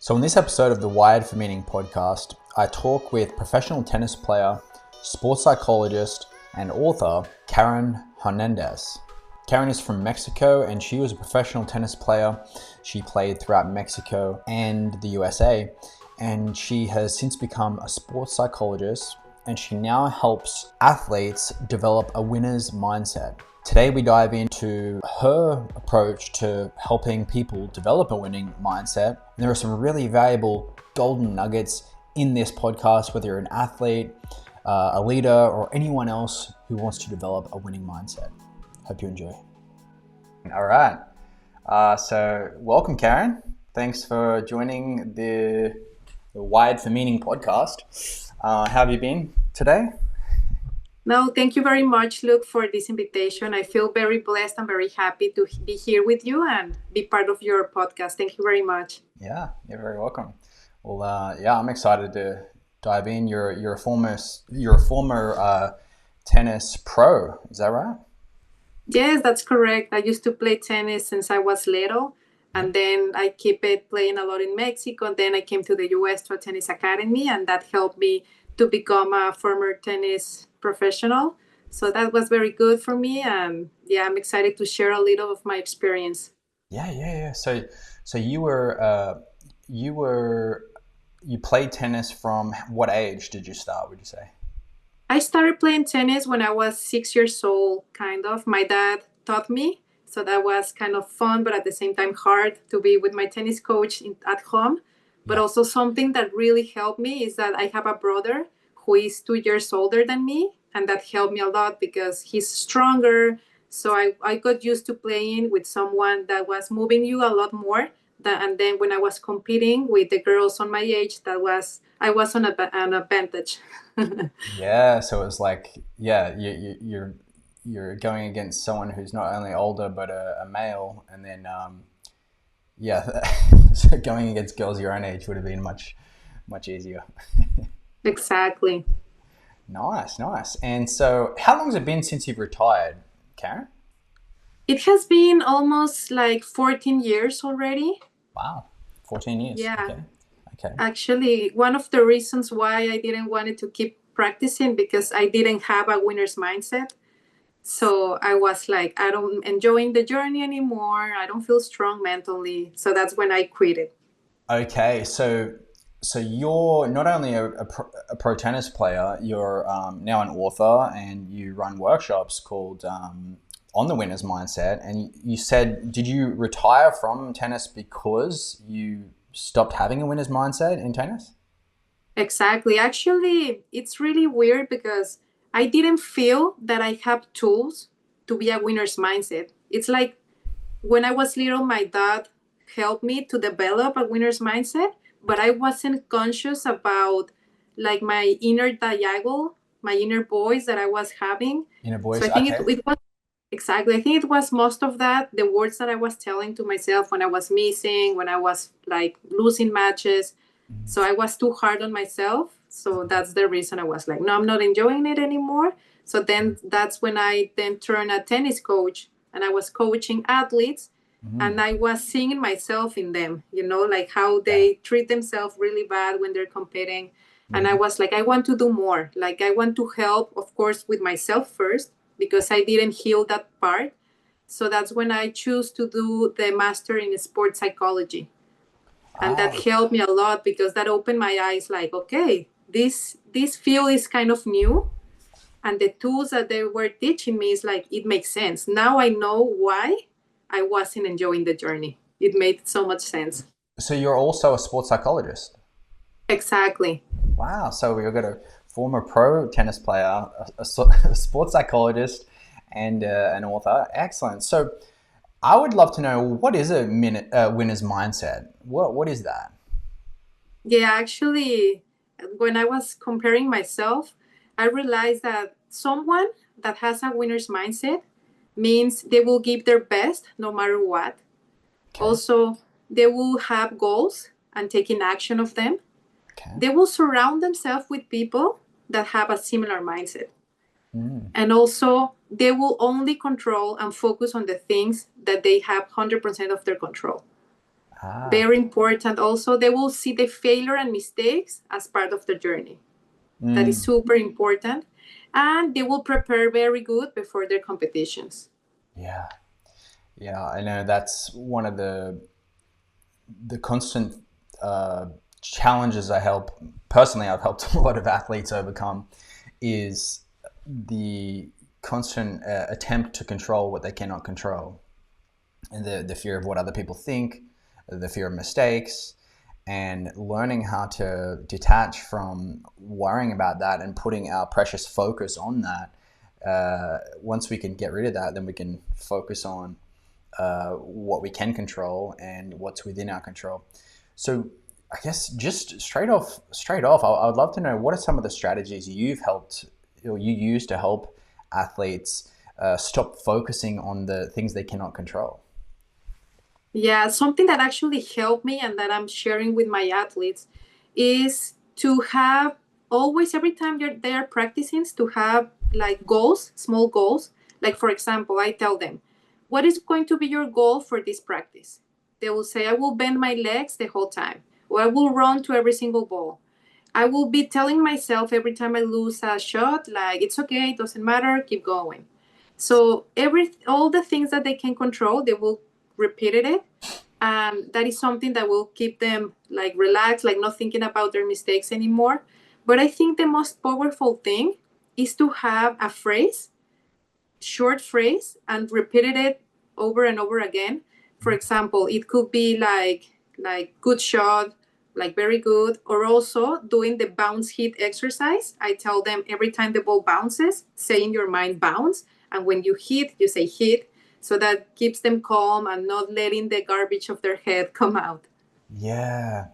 So in this episode of the Wired for Meaning podcast, I talk with professional tennis player, sports psychologist, and author Karen Hernández. Karen is from Mexico and she was a professional tennis player. She played throughout Mexico and the USA, and she has since become a sports psychologist, and she now helps athletes develop a winner's mindset. Today we dive into her approach to helping people develop a winning mindset. And there are some really valuable golden nuggets in this podcast, whether you're an athlete, a leader, or anyone else who wants to develop a winning mindset. Hope you enjoy. All right. So welcome, Karen. Thanks for joining the Wired for Meaning podcast. How have you been today? No, thank you very much, Luke, for this invitation. I feel very blessed and very happy to be here with you and be part of your podcast. Thank you very much. Yeah, you're very welcome. Well, I'm excited to dive in. You're a former tennis pro. Is that right? Yes, that's correct. I used to play tennis since I was little, and then I keep it playing a lot in Mexico. And then I came to the US to a tennis academy, and that helped me to become a former tennis professional. So that was very good for me, and I'm excited to share a little of my experience. Yeah. So you played tennis from what age did you start, would you say? I started playing tennis when I was 6 years old, kind of. My dad taught me, so that was kind of fun, but at the same time hard to be with my tennis coach at home. But also something that really helped me is that I have a brother who is 2 years older than me, and that helped me a lot because he's stronger. So I got used to playing with someone that was moving you a lot more. And then when I was competing with the girls on my age, I was on an advantage. Yeah, so it was like, you're going against someone who's not only older but a male, and then so going against girls your own age would have been much easier. Exactly. Nice. And so, how long has it been since you've retired, Karen? It has been almost like 14 years already. Wow, 14 years. Yeah. Okay. Actually, one of the reasons why I didn't want to keep practicing because I didn't have a winner's mindset. So I was like, I don't enjoying the journey anymore. I don't feel strong mentally. So that's when I quit it. Okay, so you're not only a pro tennis player, you're now an author, and you run workshops called On the Winner's Mindset. And you said, did you retire from tennis because you stopped having a winner's mindset in tennis? Exactly. Actually, it's really weird because I didn't feel that I have tools to be a winner's mindset. It's like when I was little, my dad helped me to develop a winner's mindset, but I wasn't conscious about like my inner dialogue, my inner voice that I was having. Inner So voice, I think okay. it was exactly, I think it was most of that, the words that I was telling to myself when I was missing, when I was like losing matches. So I was too hard on myself. So that's the reason I was like, no, I'm not enjoying it anymore. So then that's when I then turned a tennis coach, and I was coaching athletes, and I was seeing myself in them, like how they treat themselves really bad when they're competing. And I was like, I want to do more. Like I want to help, of course, with myself first, because I didn't heal that part. So that's when I choose to do the master in sports psychology. And that Oh, helped me a lot because that opened my eyes like, okay, this field is kind of new. And the tools that they were teaching me is like, it makes sense. Now I know why I wasn't enjoying the journey. It made so much sense. so you're also a sports psychologist? Exactly. Wow, so we've got a former pro tennis player, a sports psychologist, and an author. Excellent. So I would love to know, what is a winner's mindset? What is that? Yeah, actually, when I was comparing myself, I realized that someone that has a winner's mindset means they will give their best no matter what. Okay. Also, they will have goals and taking action of them. Okay. They will surround themselves with people that have a similar mindset. Mm. And also, they will only control and focus on the things that they have 100% of their control. Ah. Very important. Also, they will see the failure and mistakes as part of the journey. That is Mm. super important. And they will prepare very good before their competitions. Yeah. Yeah, I know that's one of the constant challenges I've helped a lot of athletes overcome is the constant attempt to control what they cannot control, and the fear of what other people think, the fear of mistakes, and learning how to detach from worrying about that and putting our precious focus on that. Once we can get rid of that, then we can focus on what we can control and what's within our control. So I guess just straight off, I'd love to know what are some of the strategies you've helped or you use to help athletes stop focusing on the things they cannot control. Yeah, something that actually helped me and that I'm sharing with my athletes is to have always, every time they are practicing, to have like goals, small goals. Like, for example, I tell them, what is going to be your goal for this practice? They will say, I will bend my legs the whole time, or I will run to every single ball. I will be telling myself every time I lose a shot, like, it's okay, it doesn't matter, keep going. So all the things that they can control, they will repeat it, and that is something that will keep them like relaxed, like not thinking about their mistakes anymore. But I think the most powerful thing is to have a phrase, short phrase, and repeated it over and over again. For example, it could be like good shot, like very good, or also doing the bounce hit exercise. I tell them every time the ball bounces, say in your mind bounce, and when you hit, you say hit. So that keeps them calm and not letting the garbage of their head come out. Yeah,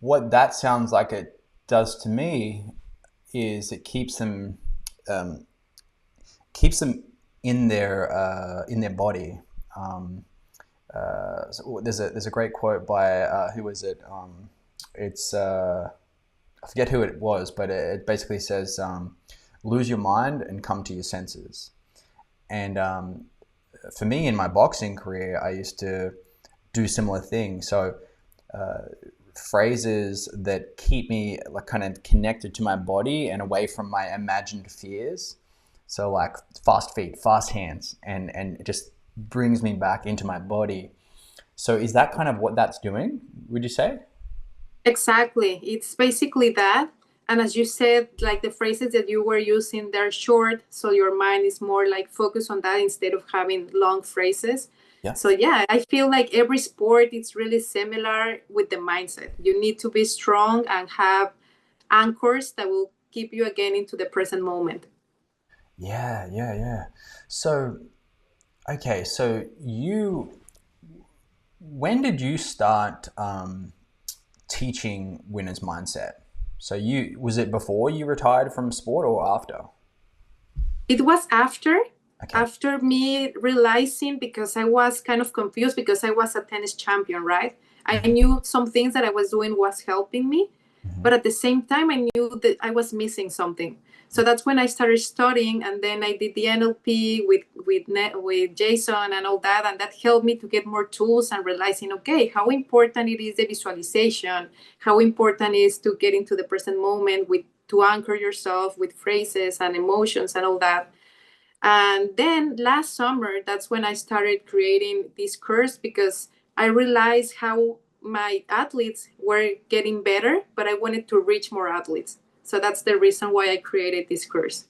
what that sounds like it does to me is it um, keeps them in their body. Um, so there's a great quote by who is it? It's I forget who it was, but it basically says, "Lose your mind and come to your senses." And for me, in my boxing career, I used to do similar things. So phrases that keep me like kind of connected to my body and away from my imagined fears. So like fast feet, fast hands, and it just brings me back into my body. So is that kind of what that's doing? Would you say? Exactly. It's basically that. And as you said, like the phrases that you were using, they're short. So your mind is more like focused on that instead of having long phrases. Yeah. So yeah, I feel like every sport it's really similar with the mindset. You need to be strong and have anchors that will keep you again into the present moment. Yeah, yeah, yeah. So okay, so when did you start teaching winners mindset? So you was it before you retired from sport or after? It was after Okay. me realizing, because I was kind of confused because I was a tennis champion, right? I Mm-hmm. knew some things that I was doing was helping me, Mm-hmm. but at the same time I knew that I was missing something. So that's when I started studying, and then I did the NLP with Jason and all that, and that helped me to get more tools and realizing, okay, how important it is the visualization, how important it is to get into the present moment with to anchor yourself with phrases and emotions and all that. And then last summer, that's when I started creating this course because I realized how my athletes were getting better, but I wanted to reach more athletes. So that's the reason why I created this course.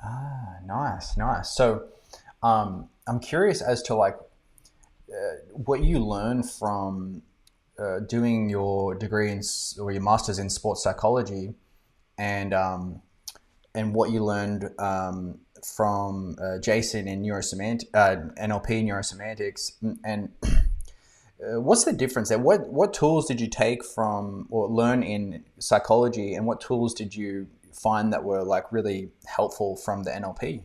Ah, nice, nice. So, I'm curious as to like what you learned from doing your degree or your master's in sports psychology, and what you learned from Jason in NLP neurosemantics, and what's the difference there? What tools did you take from or learn in psychology, and what tools did you find that were like really helpful from the NLP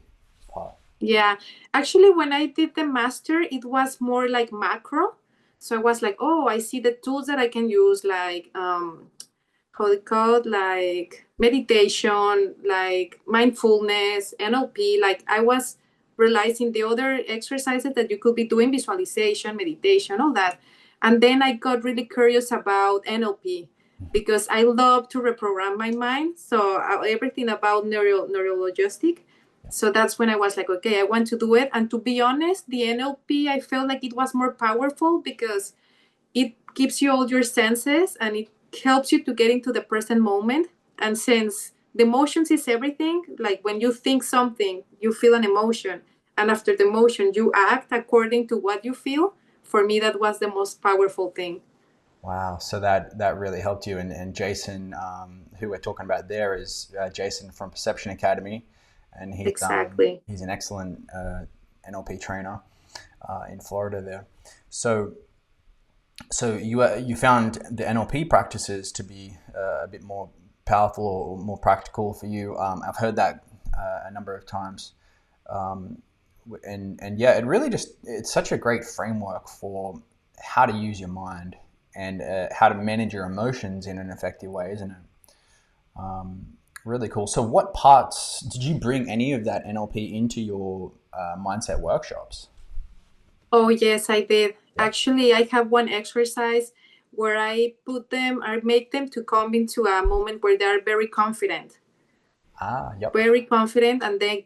part? Yeah, actually, when I did the master, it was more like macro. So I was like, oh, I see the tools that I can use, like how it called, like meditation, like mindfulness, NLP. Like I was realizing the other exercises that you could be doing, visualization, meditation, all that. And then I got really curious about NLP because I love to reprogram my mind. So everything about neurologistic. So that's when I was like, okay, I want to do it. And to be honest, the NLP, I felt like it was more powerful because it gives you all your senses and it helps you to get into the present moment. And since the emotions is everything, like when you think something, you feel an emotion. And after the emotion, you act according to what you feel. For me, that was the most powerful thing. Wow. So that really helped you. And Jason, who we're talking about there, is Jason from Perception Academy, and Exactly. he's an excellent NLP trainer in Florida there. So you found the NLP practices to be a bit more powerful or more practical for you. I've heard that a number of times, and yeah, it's such a great framework for how to use your mind and how to manage your emotions in an effective way, isn't it? Really cool. So, what parts did you bring any of that NLP into your mindset workshops? Oh, yes, I did. Yeah. Actually, I have one exercise where I make them to come into a moment where they are very confident. Yep. Very confident, and they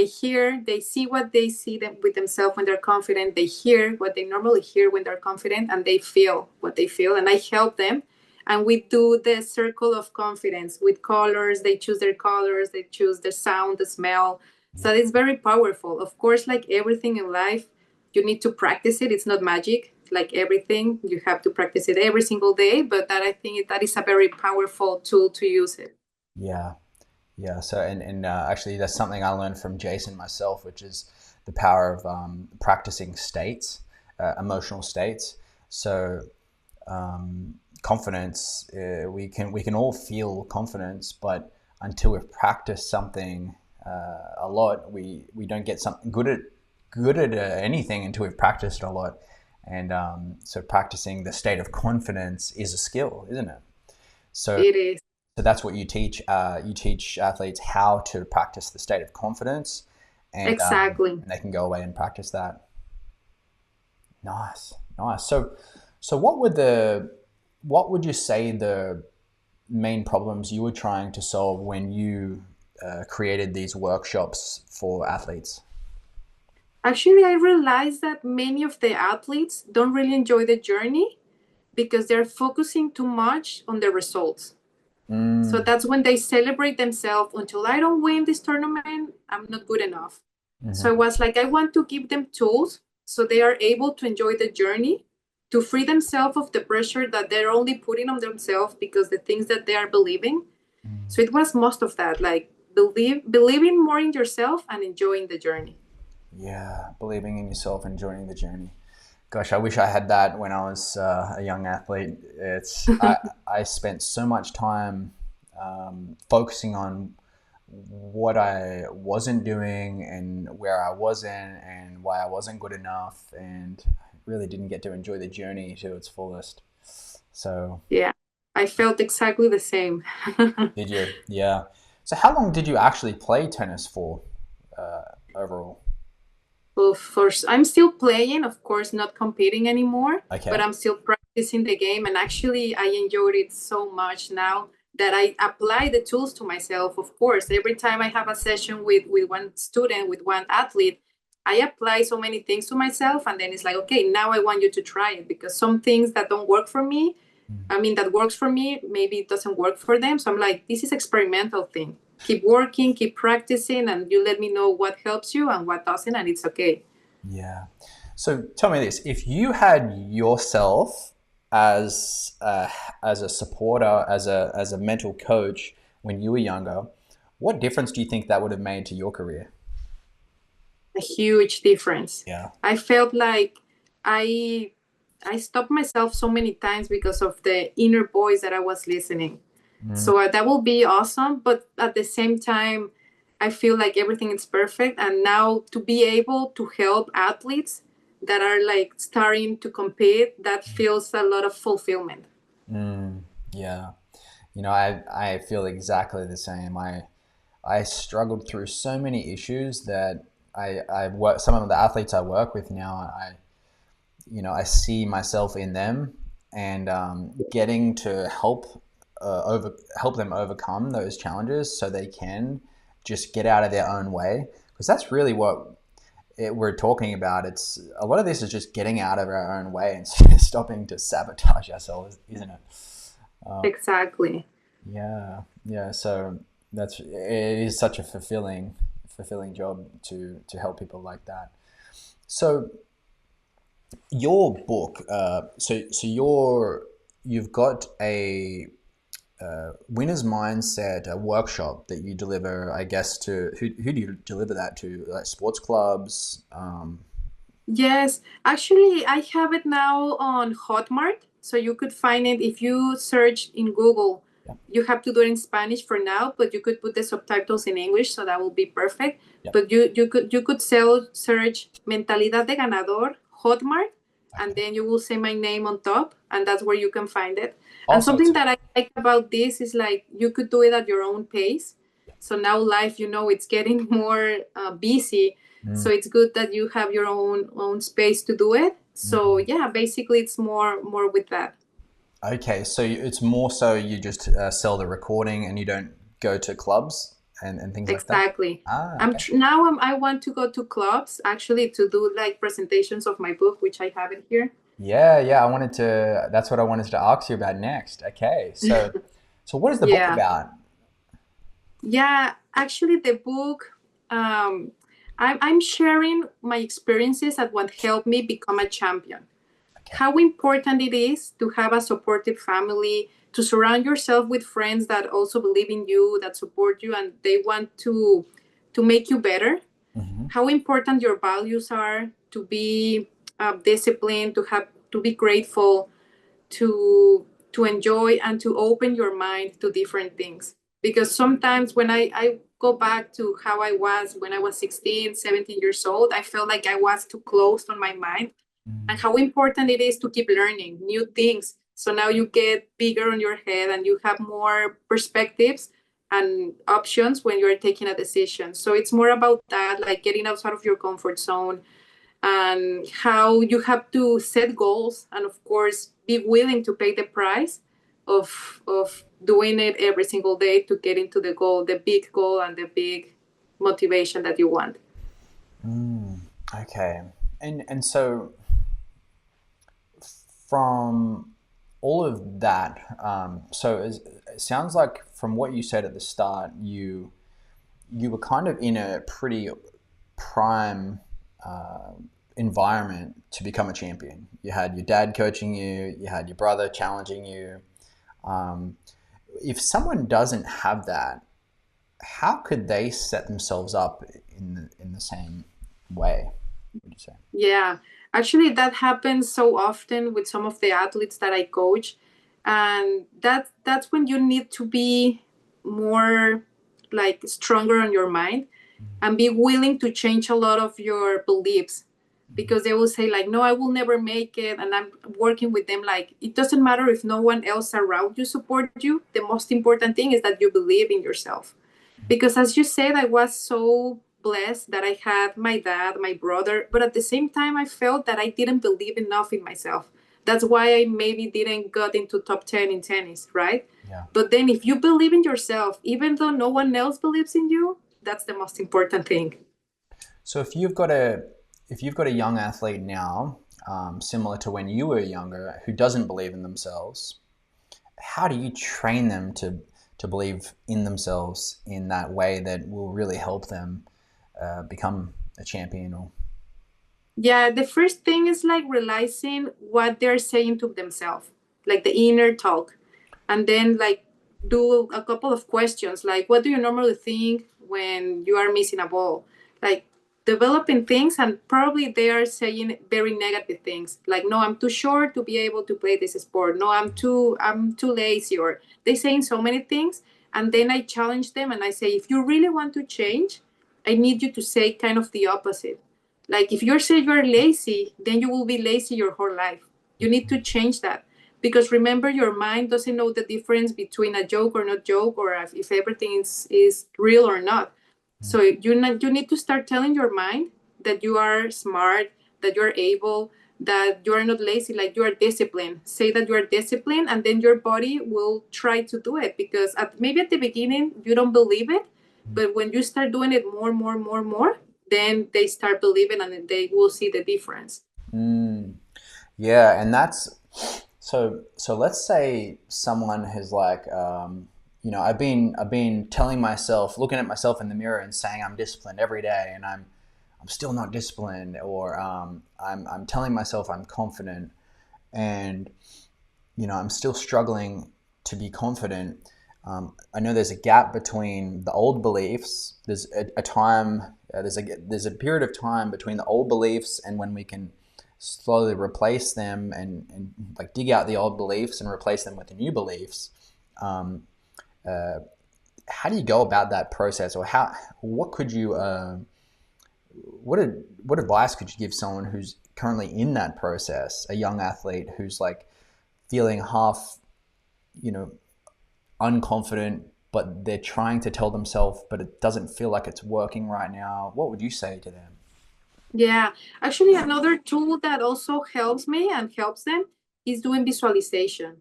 see what they see them with themselves when they're confident. They hear what they normally hear when they're confident, and they feel what they feel, and I help them. And we do the circle of confidence with colors. They choose their colors, they choose the sound, the smell. So it's very powerful. Of course, like everything in life, you need to practice it. It's not magic. Like everything, you have to practice it every single day, but that I think that is a very powerful tool to use it. Yeah. Yeah. So, and actually, that's something I learned from Jason myself, which is the power of practicing states, emotional states. So, confidence, we can all feel confidence, but until we've practiced something a lot, we don't get something good at anything until we've practiced it a lot. And so, practicing the state of confidence is a skill, isn't it? So. It is. So that's what you teach. You teach athletes how to practice the state of confidence, Exactly. and they can go away and practice that. Nice, nice. So what would you say the main problems you were trying to solve when you created these workshops for athletes? Actually, I realized that many of the athletes don't really enjoy the journey because they're focusing too much on the results. So Mm, that's when they celebrate themselves until I don't win this tournament, I'm not good enough. So I mhm. was like, I want to give them tools so they are able to enjoy the journey, to free themselves of the pressure that they're only putting on themselves because the things that they are believing. So it was most of that, like believing more in yourself and enjoying the journey. Yeah, believing in yourself and enjoying the journey. Gosh, I wish I had that when I was a young athlete. I spent so much time focusing on what I wasn't doing and where I wasn't and why I wasn't good enough, and really didn't get to enjoy the journey to its fullest. So, Yeah, I felt exactly the same. did you? Yeah. So, how long did you actually play tennis for overall? Of course, I'm still playing, of course, not competing anymore, but Okay. I'm still practicing the game. And actually, I enjoyed it so much now that I apply the tools to myself. Of course, every time I have a session with one student, with one athlete, I apply so many things to myself. And then it's like, okay, now I want you to try it because some things that don't work for me, I mean, that works for me, maybe it doesn't work for them. So I'm like, this is experimental thing. Keep working, keep practicing, and you let me know what helps you and what doesn't, and it's okay. Yeah. So tell me this: if you had yourself as a supporter, as a mental coach when you were younger, what difference do you think that would have made to your career? A huge difference. Yeah. I felt like I I stopped myself so many times because of the inner voice that I was listening. Mm, So that will be awesome, but at the same time, I feel like everything is perfect. And now to be able to help athletes that are like starting to compete, that feels a lot of fulfillment. yeah. I feel exactly the same. I struggled through so many issues that I work. Some of the athletes I work with now, I see myself in them, and getting to help them overcome those challenges so they can just get out of their own way, because that's really what we're talking about. It's a lot of this is just getting out of our own way and stopping to sabotage ourselves, isn't it? Exactly. Yeah, yeah. So it is such a fulfilling job to help people like that. So your book, you've got a winner's mindset, a workshop that you deliver, I guess, to who do you deliver that to? Like sports clubs? Yes, actually, I have it now on Hotmart, so you could find it if you search in Google. Yeah. You have to do it in Spanish for now, but you could put the subtitles in English, so that will be perfect. Yep. But you could search Mentalidad de Ganador Hotmart, and then you will see my name on top, and that's where you can find it. And Also, something that I like about this is like you could do it at your own pace. So now life, it's getting more busy, so it's good that you have your own space to do it. So yeah, basically it's more with that. okay, so it's more so you just sell the recording and you don't go to clubs and things like that? Exactly. Okay. I want to go to clubs actually to do like presentations of my book, which I have it here. Yeah. That's what I wanted to ask you about next. Okay, so what is the book Yeah. about? Yeah, actually, the book, I'm sharing my experiences at what helped me become a champion. Okay. How important it is to have a supportive family, to surround yourself with friends that also believe in you, that support you, and they want to make you better. Mm-hmm. How important your values are, to be disciplined, to be grateful, to enjoy and to open your mind to different things. Because sometimes when I go back to how I was when I was 16, 17 years old, I felt like I was too closed on my mind, and how important it is to keep learning new things. So now you get bigger on your head and you have more perspectives and options when you're taking a decision. So it's more about that, like getting outside of your comfort zone, and how you have to set goals and of course be willing to pay the price of doing it every single day to get into the goal, the big goal and the big motivation that you want. Okay, and so from all of that, it sounds like from what you said at the start, you were kind of in a pretty prime environment to become a champion. You had your dad coaching you, you had your brother challenging you. If someone doesn't have that, how could they set themselves up in the same way, would you say? Yeah, actually, that happens so often with some of the athletes that I coach, and that's when you need to be more like stronger on your mind and be willing to change a lot of your beliefs, because they will say like, no, I will never make it, and I'm working with them like it doesn't matter if no one else around you support you. The most important thing is that you believe in yourself, because as you said, I was so blessed that I had my dad, my brother, but at the same time I felt that I didn't believe enough in myself. That's why I maybe didn't got into top 10 in tennis, right? Yeah. But then if you believe in yourself even though no one else believes in you, that's the most important thing. So if you've got a young athlete now, similar to when you were younger, who doesn't believe in themselves, how do you train them to believe in themselves in that way that will really help them become a champion? Or Yeah, the first thing is like realizing what they're saying to themselves, like the inner talk. And then like do a couple of questions like what do you normally think when you are missing a ball? Like developing things, and probably they are saying very negative things like no, I'm too short to be able to play this sport. No, I'm too lazy, or they saying so many things. And then I challenge them and I say, if you really want to change, I need you to say kind of the opposite. Like if you're saying you're lazy, then you will be lazy your whole life. You need to change that, because remember, your mind doesn't know the difference between a joke or not joke, or if everything is real or not. So you need to start telling your mind that you are smart, that you're able, that you are not lazy, like you are disciplined. Say that you are disciplined, and then your body will try to do it, because maybe at the beginning you don't believe it, but when you start doing it more, then they start believing, and they will see the difference. Yeah, and that's so. Let's say someone has like, I've been telling myself, looking at myself in the mirror, and saying I'm disciplined every day, and I'm still not disciplined, or I'm telling myself I'm confident, and I'm still struggling to be confident. I know there's a gap between the old beliefs. There's a time. There's a period of time between the old beliefs and when we can slowly replace them and like dig out the old beliefs and replace them with the new beliefs. Um, how do you go about that process, or what could you what advice could you give someone who's currently in that process, a young athlete who's like feeling half, you know, unconfident, but they're trying to tell themselves, but it doesn't feel like it's working right now? What would you say to them? Yeah, actually, another tool that also helps me and helps them is doing visualization.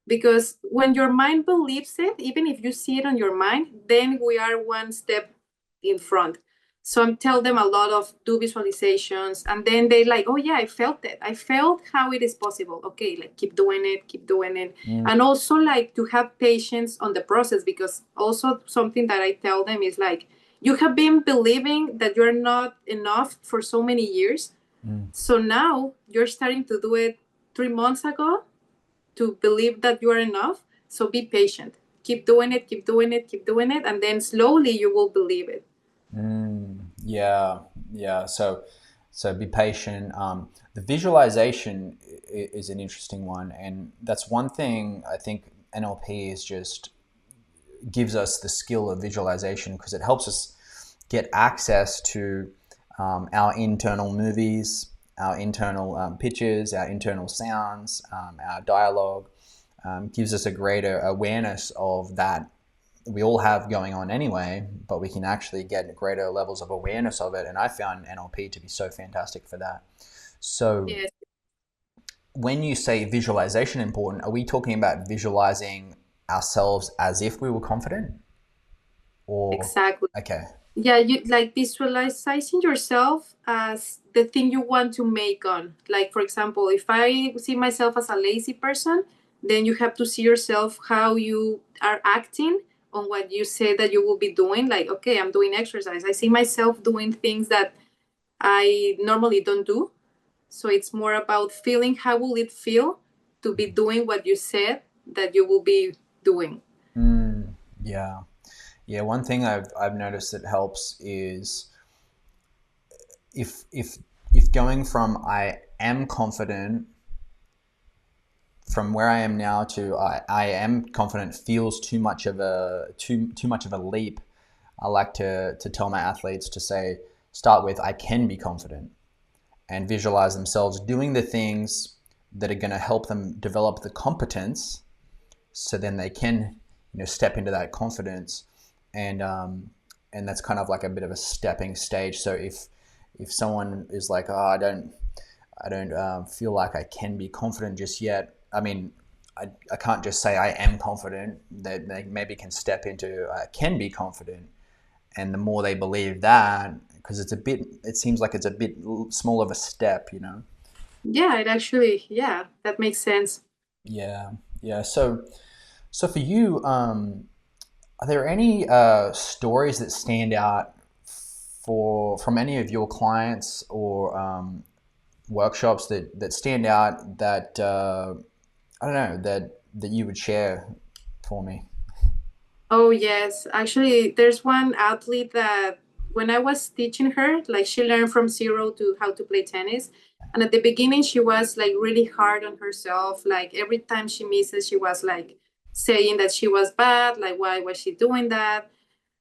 Because when your mind believes it, even if you see it on your mind, then we are one step in front. So I'm tell them a lot of do visualizations, and then they like, oh yeah, I felt it. I felt how it is possible. Okay, like keep doing it, keep doing it. And also like to have patience on the process, because also something that I tell them is like, you have been believing that you're not enough for so many years. So now you're starting to do it 3 months ago, to believe that you are enough. So be patient. Keep doing it, keep doing it, keep doing it, and then slowly you will believe it. Yeah, yeah. So be patient. The visualization is an interesting one, and that's one thing I think NLP is just gives us the skill of visualization, because it helps us get access to our internal movies, our internal pictures, our internal sounds, our dialogue. Gives us a greater awareness of that we all have going on anyway, but we can actually get greater levels of awareness of it. And I found NLP to be so fantastic for that. So Yes, when you say visualization important, are we talking about visualizing ourselves as if we were confident? Or, exactly. okay. Yeah, you like visualizing yourself as the thing you want to make on. Like, for example, if I see myself as a lazy person, then you have to see yourself how you are acting on what you say that you will be doing. Like, okay, I'm doing exercise. I see myself doing things that I normally don't do. So it's more about feeling how will it feel to be doing what you said that you will be doing. Yeah. Yeah, one thing I've noticed that helps is if going from I am confident from where I am now to I am confident feels too much of a leap. I like to tell my athletes to say start with I can be confident and visualize themselves doing the things that are going to help them develop the competence, so then they can step into that confidence, and and that's kind of like a bit of a stepping stage. So if someone is like, oh, I don't feel like I can be confident just yet. I mean, I can't just say I am confident. They maybe can step into I can be confident, and the more they believe that, because it seems like it's a bit small of a step. Yeah, it actually, yeah, that makes sense. Yeah, yeah. So for you, are there any stories that stand out from any of your clients or workshops that stand out that I don't know that you would share for me? Oh, yes. Actually, there's one athlete that when I was teaching her, like she learned from zero to how to play tennis. And at the beginning, she was like really hard on herself. Like every time she misses, she was like saying that she was bad. Like, why was she doing that?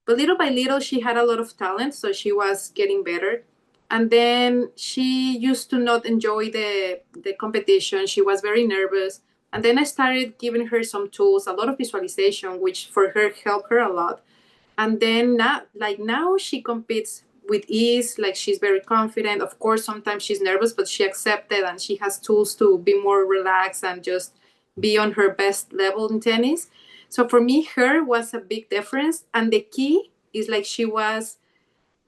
But little by little, she had a lot of talent. So she was getting better. And then she used to not enjoy the competition. She was very nervous. And then I started giving her some tools, a lot of visualization, which for her helped her a lot. And then now, like now she competes with ease. Like she's very confident. Of course, sometimes she's nervous, but she accepted and she has tools to be more relaxed and just be on her best level in tennis. So for me, her was a big difference. And the key is like she was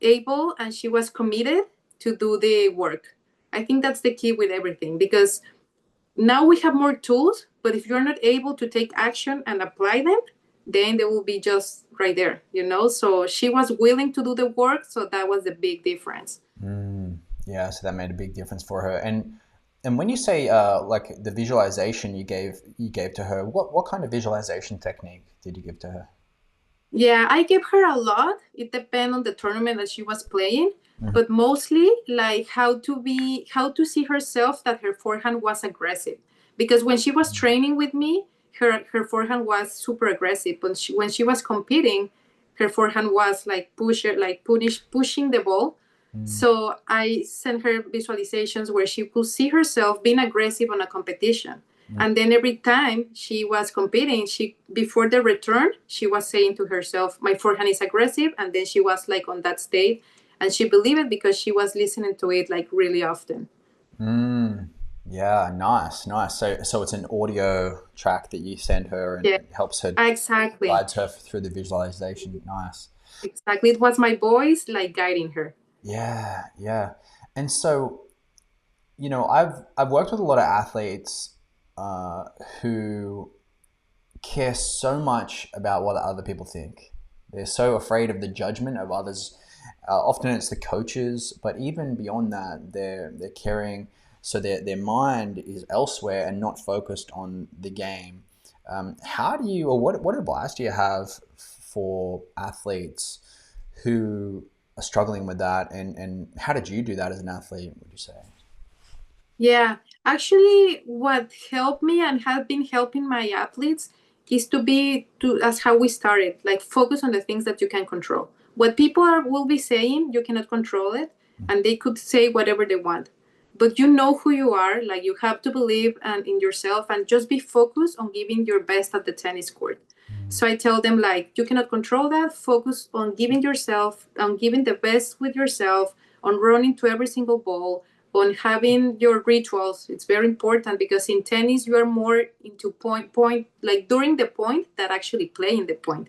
able and she was committed to do the work. I think that's the key with everything, because now we have more tools, but if you're not able to take action and apply them, then they will be just right there, you know? So she was willing to do the work. So that was the big difference. Yeah, so that made a big difference for her. And when you say like the visualization you gave to her, what kind of visualization technique did you give to her? Yeah, I gave her a lot. It depends on the tournament that she was playing, but mostly like how to see herself that her forehand was aggressive. Because when she was training with me, her forehand was super aggressive. When she was competing, her forehand was like pushing the ball. So I sent her visualizations where she could see herself being aggressive on a competition. And then every time she was competing, she before the return, she was saying to herself, "My forehand is aggressive," and then she was like on that state, and she believed it because she was listening to it like really often. Yeah, nice. So it's an audio track that you send her and Yeah, it helps her, exactly, guides her through the visualization. Nice. exactly. It was my voice like guiding her. Yeah. And so, I've worked with a lot of athletes uh, who care so much about what other people think. They're so afraid of the judgment of others. Often it's the coaches, but even beyond that, they're caring. So their mind is elsewhere and not focused on the game. How do you, or what advice do you have for athletes who are struggling with that? And how did you do that as an athlete, would you say? Yeah, actually, what helped me and have been helping my athletes is to be to as how we started, like focus on the things that you can control. What people will be saying, you cannot control it, and they could say whatever they want. But you know who you are, like you have to believe and in yourself and just be focused on giving your best at the tennis court. So I tell them like you cannot control that, focus on giving yourself, on giving the best with yourself, on running to every single ball, on having your rituals. It's very important because in tennis you are more into point like during the point that actually playing the point.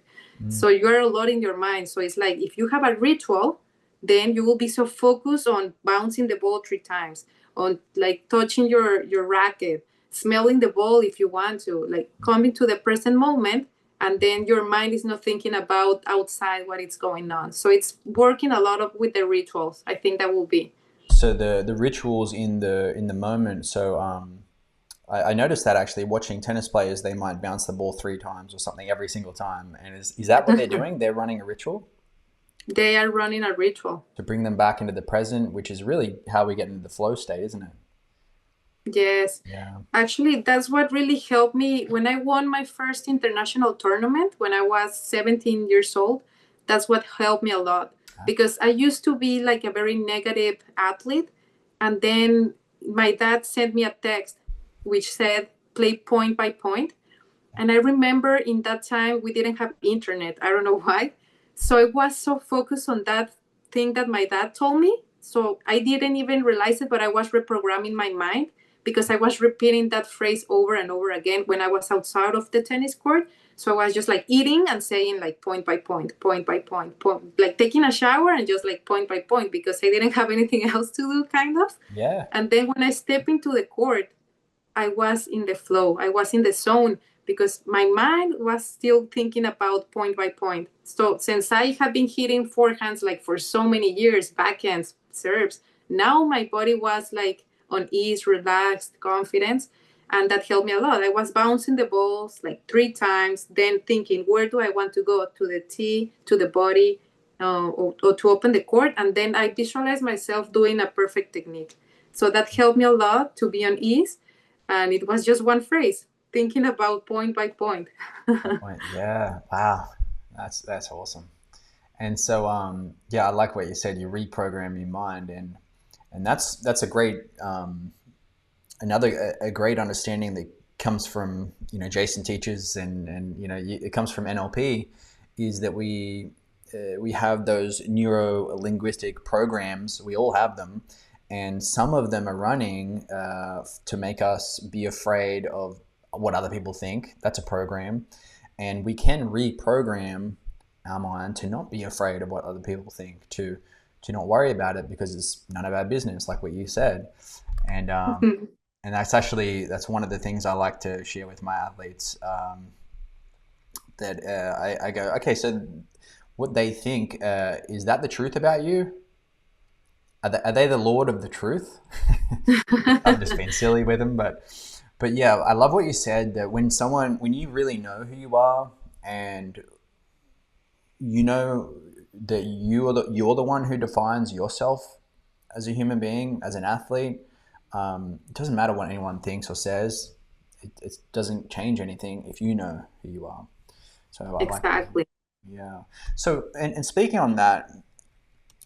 So you are a lot in your mind. So it's like if you have a ritual, then you will be so focused on bouncing the ball 3 times, on like touching your racket, smelling the ball if you want to, like coming to the present moment, and then your mind is not thinking about outside what is going on. So it's working a lot of with the rituals. I think that will be. So the rituals in the moment. So I noticed that actually watching tennis players, they might bounce the ball 3 times or something every single time. And is that what they're doing? They're running a ritual They are running a ritual. to bring them back into the present, which is really how we get into the flow state, isn't it? Yes. Yeah. Actually, that's what really helped me when I won my first international tournament when I was 17 years old. That's what helped me a lot because I used to be like a very negative athlete. And then my dad sent me a text which said, play point by point. And I remember in that time we didn't have internet. I don't know why. So I was so focused on that thing that my dad told me. So I didn't even realize it, but I was reprogramming my mind because I was repeating that phrase over and over again when I was outside of the tennis court. So I was just like eating and saying like point by point by point, like taking a shower and just like point by point because I didn't have anything else to do, kind of. Yeah. And then when I step into the court, I was in the flow. I was in the zone because my mind was still thinking about point by point. So since I have been hitting forehands like for so many years, backhands, serves, now my body was like on ease, relaxed, confidence, and that helped me a lot. I was bouncing the balls like 3 times, then thinking, where do I want to go? To the tee, to the body, or to open the court, and then I visualized myself doing a perfect technique. So that helped me a lot to be on ease, and it was just one phrase, thinking about point by point. Yeah. Wow. That's awesome. And so yeah, I like what you said. You reprogram your mind, and that's a great another a great understanding that comes from Jason teaches, and it comes from NLP, is that we we have those neuro-linguistic programs. We all have them, and some of them are running to make us be afraid of what other people think. That's a program, and we can reprogram our mind to not be afraid of what other people think, to not worry about it because it's none of our business, like what you said. And that's one of the things I like to share with my athletes. That I go, okay, so what they think, is that the truth about you? Are they the Lord of the truth? I'm just being silly with them, but yeah, I love what you said, that when you really know who you are, and you know that you're the one who defines yourself as a human being, as an athlete. It doesn't matter what anyone thinks or says. It doesn't change anything if you know who you are. So I like that. Exactly. Yeah. So, and speaking on that,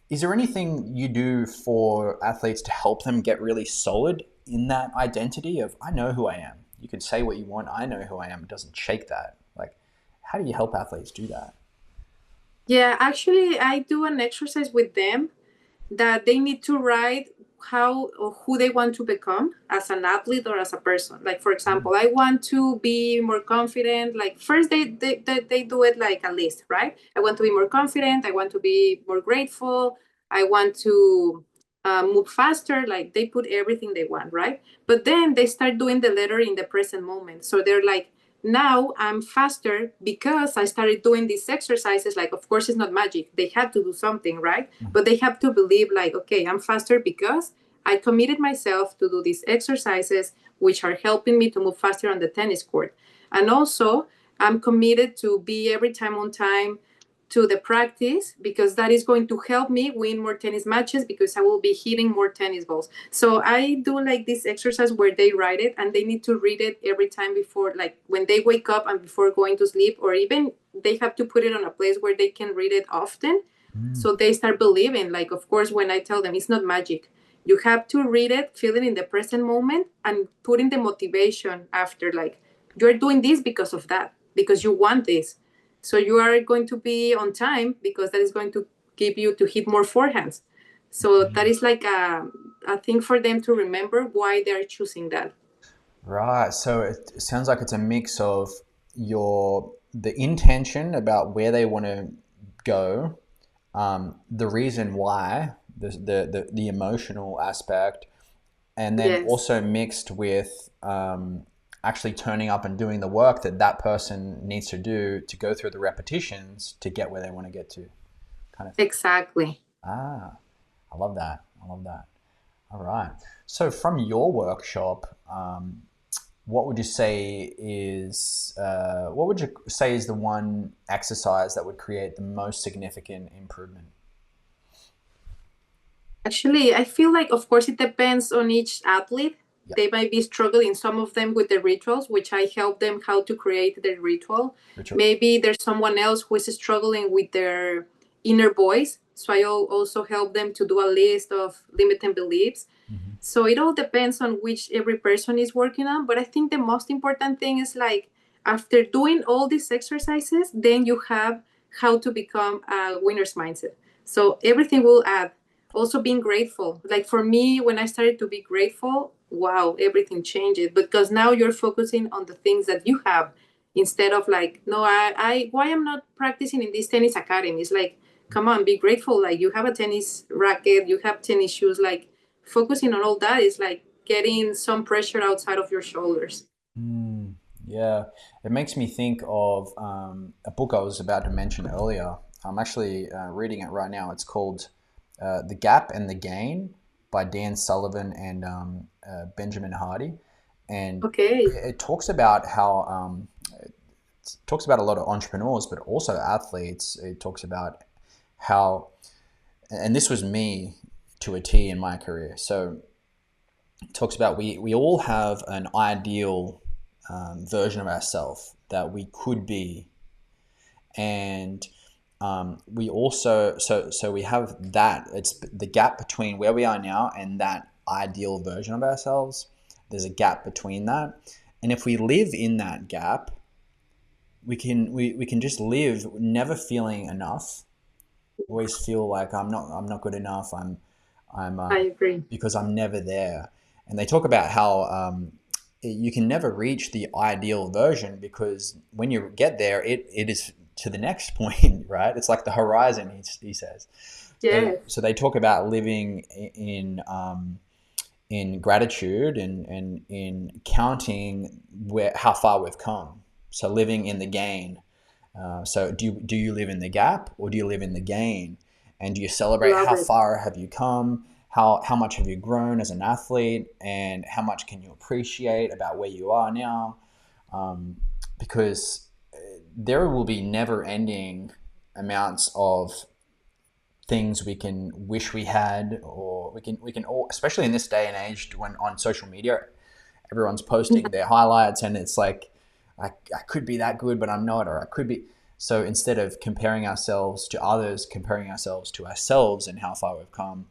is there anything you do for athletes to help them get really solid in that identity of, I know who I am? You can say what you want. I know who I am. It doesn't shake that. Like, how do you help athletes do that? Yeah, actually, I do an exercise with them that they need to write how or who they want to become as an athlete or as a person. Like, for example, I want to be more confident. Like, first they do it like a list, right? I want to be more confident. I want to be more grateful. I want to move faster. Like, they put everything they want, right? But then they start doing the letter in the present moment. So they're like, now I'm faster because I started doing these exercises. Like, of course, it's not magic. They have to do something, right? But they have to believe, like, okay, I'm faster because I committed myself to do these exercises, which are helping me to move faster on the tennis court. And also, I'm committed to be every time on time to the practice because that is going to help me win more tennis matches because I will be hitting more tennis balls. So I do like this exercise where they write it and they need to read it every time before, like when they wake up and before going to sleep, or even they have to put it on a place where they can read it often. So they start believing, like, of course, when I tell them it's not magic, you have to read it, feel it in the present moment, and put in the motivation after, like, you're doing this because of that, because you want this. So you are going to be on time because that is going to give you to hit more forehands. So that is like a thing for them to remember why they're choosing that. Right. So it sounds like it's a mix of the intention about where they want to go, the reason why, the emotional aspect, and then Yes, also mixed with actually turning up and doing the work that person needs to do to go through the repetitions to get where they want to get to, kind of thing. exactly. Ah, I love that. I love that. All right. So from your workshop, what would you say is the one exercise that would create the most significant improvement? Actually, I feel like, of course, it depends on each athlete. Yeah. They might be struggling, some of them, with the rituals, which I help them how to create the ritual. Ritual. Maybe there's someone else who is struggling with their inner voice. So I also help them to do a list of limiting beliefs. Mm-hmm. So it all depends on which every person is working on. But I think the most important thing is, like, after doing all these exercises, then you have how to become a winner's mindset. So everything will add. Also being grateful. Like, for me, when I started to be grateful, wow, everything changed because now you're focusing on the things that you have instead of, like, no, I why I'm not practicing in this tennis academy. It's like, come on, be grateful. Like, you have a tennis racket, you have tennis shoes. Like, focusing on all that is like getting some pressure outside of your shoulders. Yeah, it makes me think of a book I was about to mention earlier. I'm actually reading it right now. It's called The Gap and the Gain by Dan Sullivan and Benjamin Hardy. And Okay. it talks about how it talks about a lot of entrepreneurs, but also athletes. It talks about how, and this was me to a T in my career. So it talks about we all have an ideal version of ourselves that we could be, and we also so we have that. It's the gap between where we are now and that ideal version of ourselves. There's a gap between that, and if we live in that gap, we can just live never feeling enough, always feel like I'm not good enough. I'm I agree. because I'm never there. And they talk about how you can never reach the ideal version because when you get there, it is to the next point, right? It's like the horizon. He says. So, Yes, so they talk about living in gratitude and in counting how far we've come. So living in the gain. So do you live in the gap or do you live in the gain? And do you celebrate love how it. far have you come? How much have you grown as an athlete? And how much can you appreciate about where you are now? Um, because there will be never ending amounts of things we can wish we had, or we can all, especially in this day and age when on social media everyone's posting their highlights and it's like I could be that good but I'm not, or I could be. So instead of comparing ourselves to others, comparing ourselves to ourselves and how far we've come.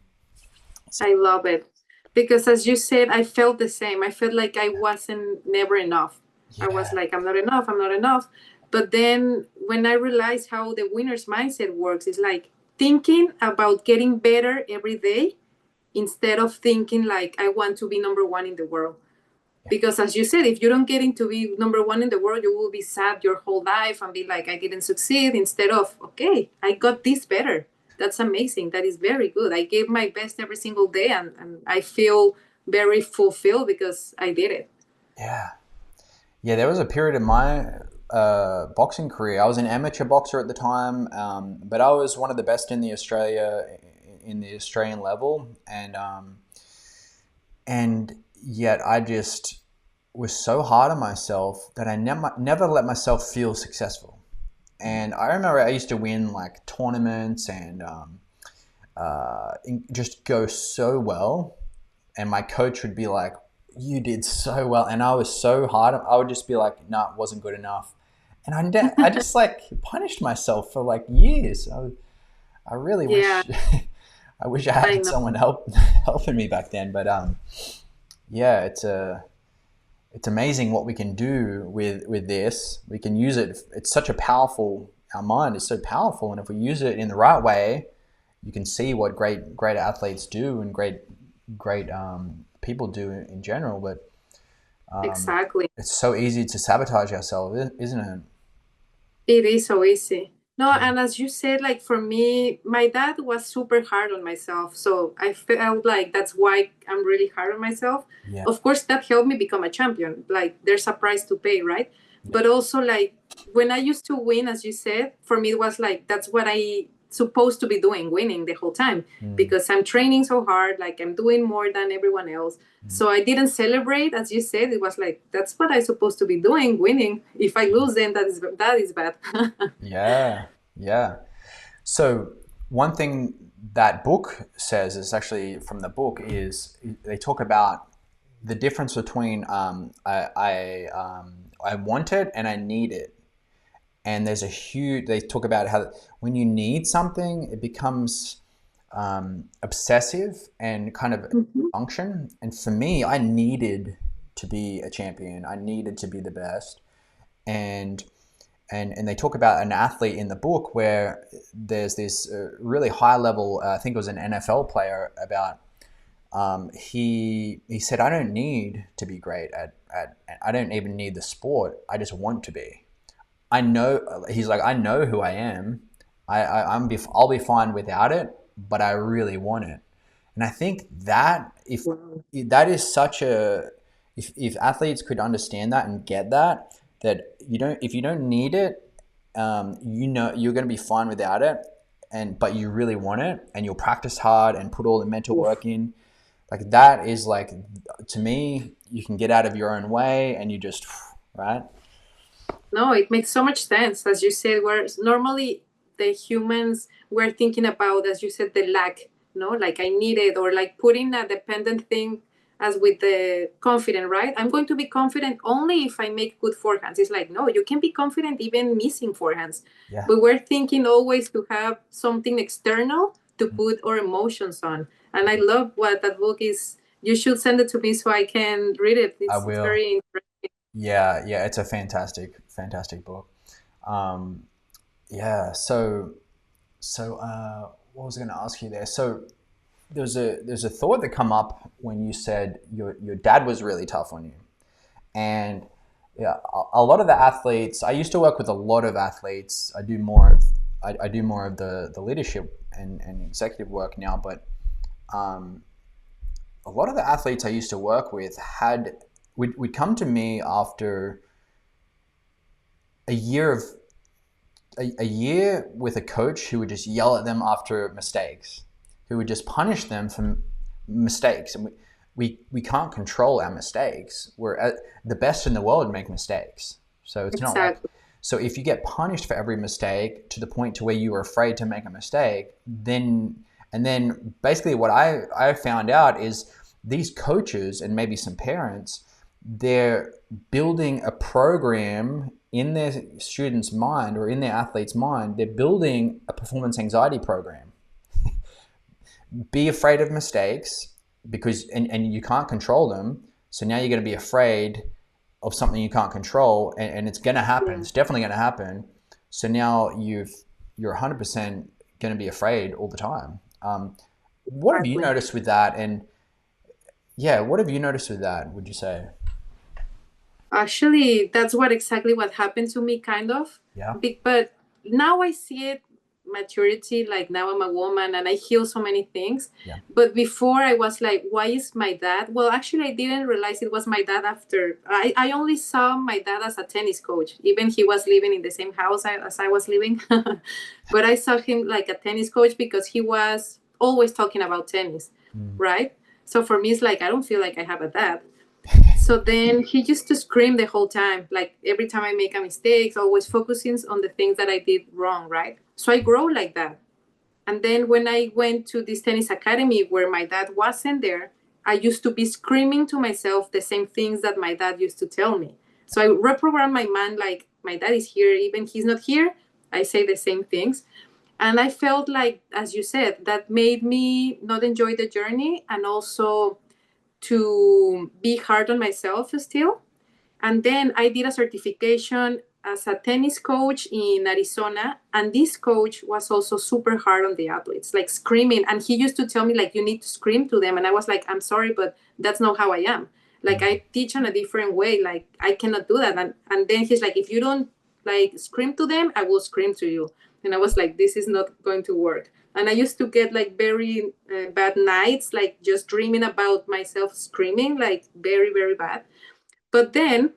So, I love it. Because as you said, I felt the same. I felt like I wasn't never enough. I was yeah, like, I'm not enough, I'm not enough. But then when I realized how the winner's mindset works, it's like thinking about getting better every day instead of thinking like I want to be number one in the world. Because as you said, if you don't get into be number one in the world, you will be sad your whole life and be like, I didn't succeed, instead of, okay, I got this better. That's amazing. That is very good. I gave my best every single day, and I feel very fulfilled because I did it. yeah, yeah. There was a period in my boxing career. I was an amateur boxer at the time, but I was one of the best in the Australian level, and yet I just was so hard on myself that I never let myself feel successful. And I remember I used to win like tournaments and just go so well. And my coach would be like, "You did so well," and I was so hard. I would just be like, "No, it wasn't good enough." And I just like punished myself for like years. I really Yeah, wish I wish I I had know. someone helping me back then. But yeah, it's amazing what we can do with this. We can use it. It's such a powerful. Our mind is so powerful, and if we use it in the right way, you can see what great athletes do and great people do in general. But Exactly. it's so easy to sabotage ourselves, isn't it? It is so easy. No, and as you said, like for me, my dad was super hard on myself. So I felt like that's why I'm really hard on myself. Yeah, Of course, that helped me become a champion. Like there's a price to pay, right? yeah, But also, like when I used to win, as you said, for me, it was like that's what I supposed to be doing, winning the whole time mm, because I'm training so hard, like I'm doing more than everyone else. mm, So I didn't celebrate, as you said. It was like that's what I'm supposed to be doing, winning. If I lose, then that is bad. yeah, yeah. So one thing that book says is actually from the book is they talk about the difference between I want it and I need it. And there's a huge. They talk about how when you need something, it becomes obsessive and kind of Mhm. function. And for me, I needed to be a champion. I needed to be the best. And and they talk about an athlete in the book where there's this really high level. I think it was an NFL player. About he said, I don't need to be great at. I don't even need the sport. I just want to be. I know. He's like, I know who I am. I'll be fine without it, but I really want it. And I think that Wow. if that is such a if athletes could understand that and get that, that you don't if you don't need it, you know you're going to be fine without it, and but you really want it, and you'll practice hard and put all the mental Oof. work in. Like that is like, to me, you can get out of your own way, and you just right. No, it makes so much sense. As you said, where normally the humans were thinking about, as you said, the lack, no, like I need it, or like putting a dependent thing as with the confident, right? I'm going to be confident only if I make good forehands. It's like, no, you can be confident even missing forehands. Yeah. But we're thinking always to have something external to put our emotions on. And I love what that book is. You should send it to me so I can read it. I It's will. very interesting. Yeah, yeah, it's a fantastic book. Um, yeah, what was I going to ask you there? So there's a thought that come up when you said your dad was really tough on you, and yeah, a lot of the athletes. I used to work with a lot of athletes. I do more of the leadership and executive work now, but a lot of the athletes I used to work with would come to me after a year of a year with a coach who would just yell at them after mistakes, who would just punish them for mistakes. And we can't control our mistakes. The best in the world make mistakes. So it's not like, Exactly. so if you get punished for every mistake to the point to where you are afraid to make a mistake, then basically what I found out is these coaches and maybe some parents, they're building a program in their student's mind or in their athlete's mind. They're building a performance anxiety program. Be afraid of mistakes because and you can't control them. So now you're going to be afraid of something you can't control, and it's going to happen. Yeah. It's definitely going to happen. So now you're 100% going to be afraid all the time. What have you Exactly. noticed with that? And yeah, what have you noticed with that, would you say? Actually, that's what happened to me, kind of. Yeah. But now I see it maturity. Like now I'm a woman and I heal so many things. Yeah. But before I was like, why is my dad? Well, actually, I didn't realize it was my dad after. I only saw my dad as a tennis coach. Even he was living in the same house as I was living. But I saw him like a tennis coach because he was always talking about tennis, Mm. right? So for me, it's like, I don't feel like I have a dad. So then he used to scream the whole time, like every time I make a mistake, always focusing on the things that I did wrong, right? So I grow like that. And then when I went to this tennis academy where my dad wasn't there, I used to be screaming to myself the same things that my dad used to tell me. So I reprogrammed my mind like my dad is here, even he's not here, I say the same things. And I felt like, as you said, that made me not enjoy the journey and also to be hard on myself still. And then I did a certification as a tennis coach in Arizona. And this coach was also super hard on the athletes, like screaming. And he used to tell me, like, you need to scream to them. And I was like, I'm sorry, but that's not how I am. Like, Mm. I teach in a different way. Like, I cannot do that. And then he's like, if you don't like scream to them, I will scream to you. And I was like, this is not going to work. And I used to get like very bad nights, like just dreaming about myself screaming, like very, very bad. But then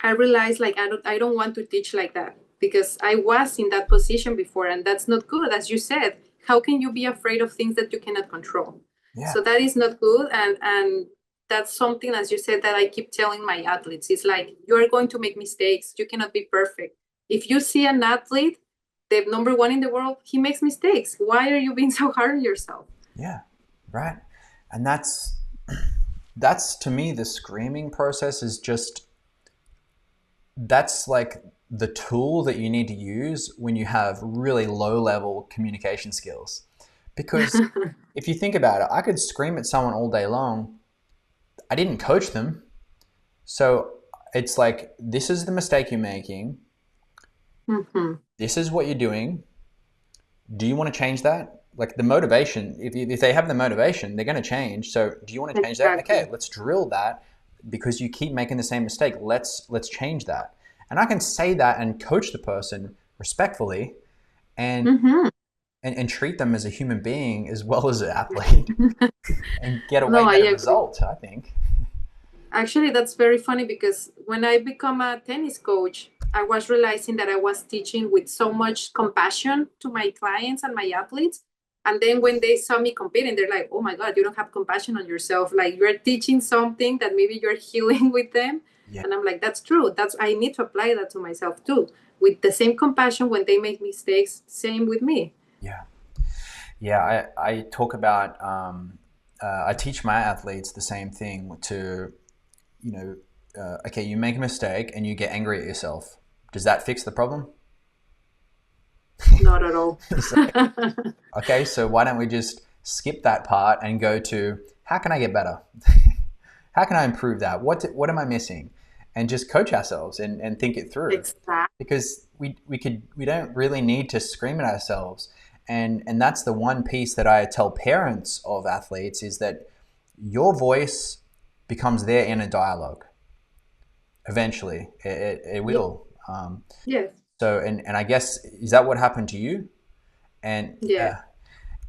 I realized like I don't want to teach like that because I was in that position before and that's not good. As you said, how can you be afraid of things that you cannot control? Yeah. So that is not good. And that's something, as you said, that I keep telling my athletes. It's like you are going to make mistakes. You cannot be perfect. If you see an athlete, the number one in the world, he makes mistakes. Why are you being so hard on yourself? Yeah. Right. And that's to me, the screaming process is just, that's like the tool that you need to use when you have really low level communication skills. Because if you think about it, I could scream at someone all day long. I didn't coach them. So it's like, this is the mistake you're making. Mm-hmm. This is what you're doing. Do you want to change that? Like the motivation, if they have the motivation, they're going to change. So do you want to change that? Exactly. Okay, let's drill that because you keep making the same mistake. Let's change that. And I can say that and coach the person respectfully and Mm-hmm. and treat them as a human being as well as an athlete and get a No, way I better agree. result, I think. Actually, that's very funny because when I become a tennis coach, I was realizing that I was teaching with so much compassion to my clients and my athletes. And then when they saw me competing, they're like, oh my God, you don't have compassion on yourself. Like you're teaching something that maybe you're healing with them. Yeah. And I'm like, that's true. I need to apply that to myself too. With the same compassion when they make mistakes, same with me. Yeah. Yeah. I talk about, I teach my athletes the same thing to, you know, okay, you make a mistake and you get angry at yourself. Does that fix the problem? Not at all. It's like, okay, so why don't we just skip that part and go to how can I get better? How can I improve that? What am I missing? And just coach ourselves and think it through. Exactly. Because we don't really need to scream at ourselves. And that's the one piece that I tell parents of athletes is that your voice becomes their inner dialogue. Eventually, it Yeah. will. Yes. So, and I guess, is that what happened to you? And Yeah.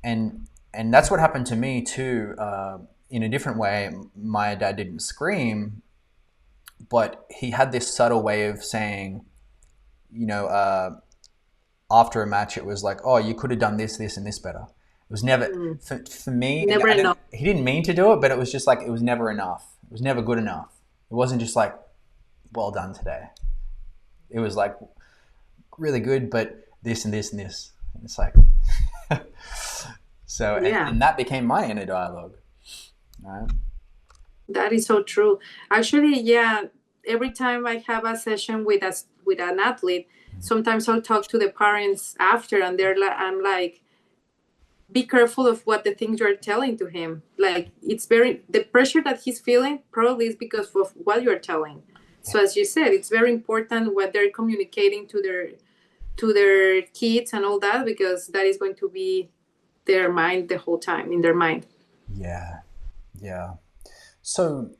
yeah, and that's what happened to me too. In a different way, my dad didn't scream, but he had this subtle way of saying, you know, after a match, it was like, oh, you could have done this, this, and this better. It was never Mm. for me, and Never I didn't. enough. He didn't mean to do it, but it was just like it was never enough. It was never good enough. It wasn't just like, well done today. It was like really good, but this and this and this. And it's like, so, Yeah. and that became my inner dialogue. Right? That is so true. Actually, yeah, every time I have a session with us with an athlete, sometimes I'll talk to the parents after, and I'm like, be careful of what the things you're telling to him. Like, it's very the pressure that he's feeling probably is because of what you're telling. So as you said, it's very important what they're communicating to their kids and all that, because that is going to be their mind the whole time, in their mind. Yeah, yeah. So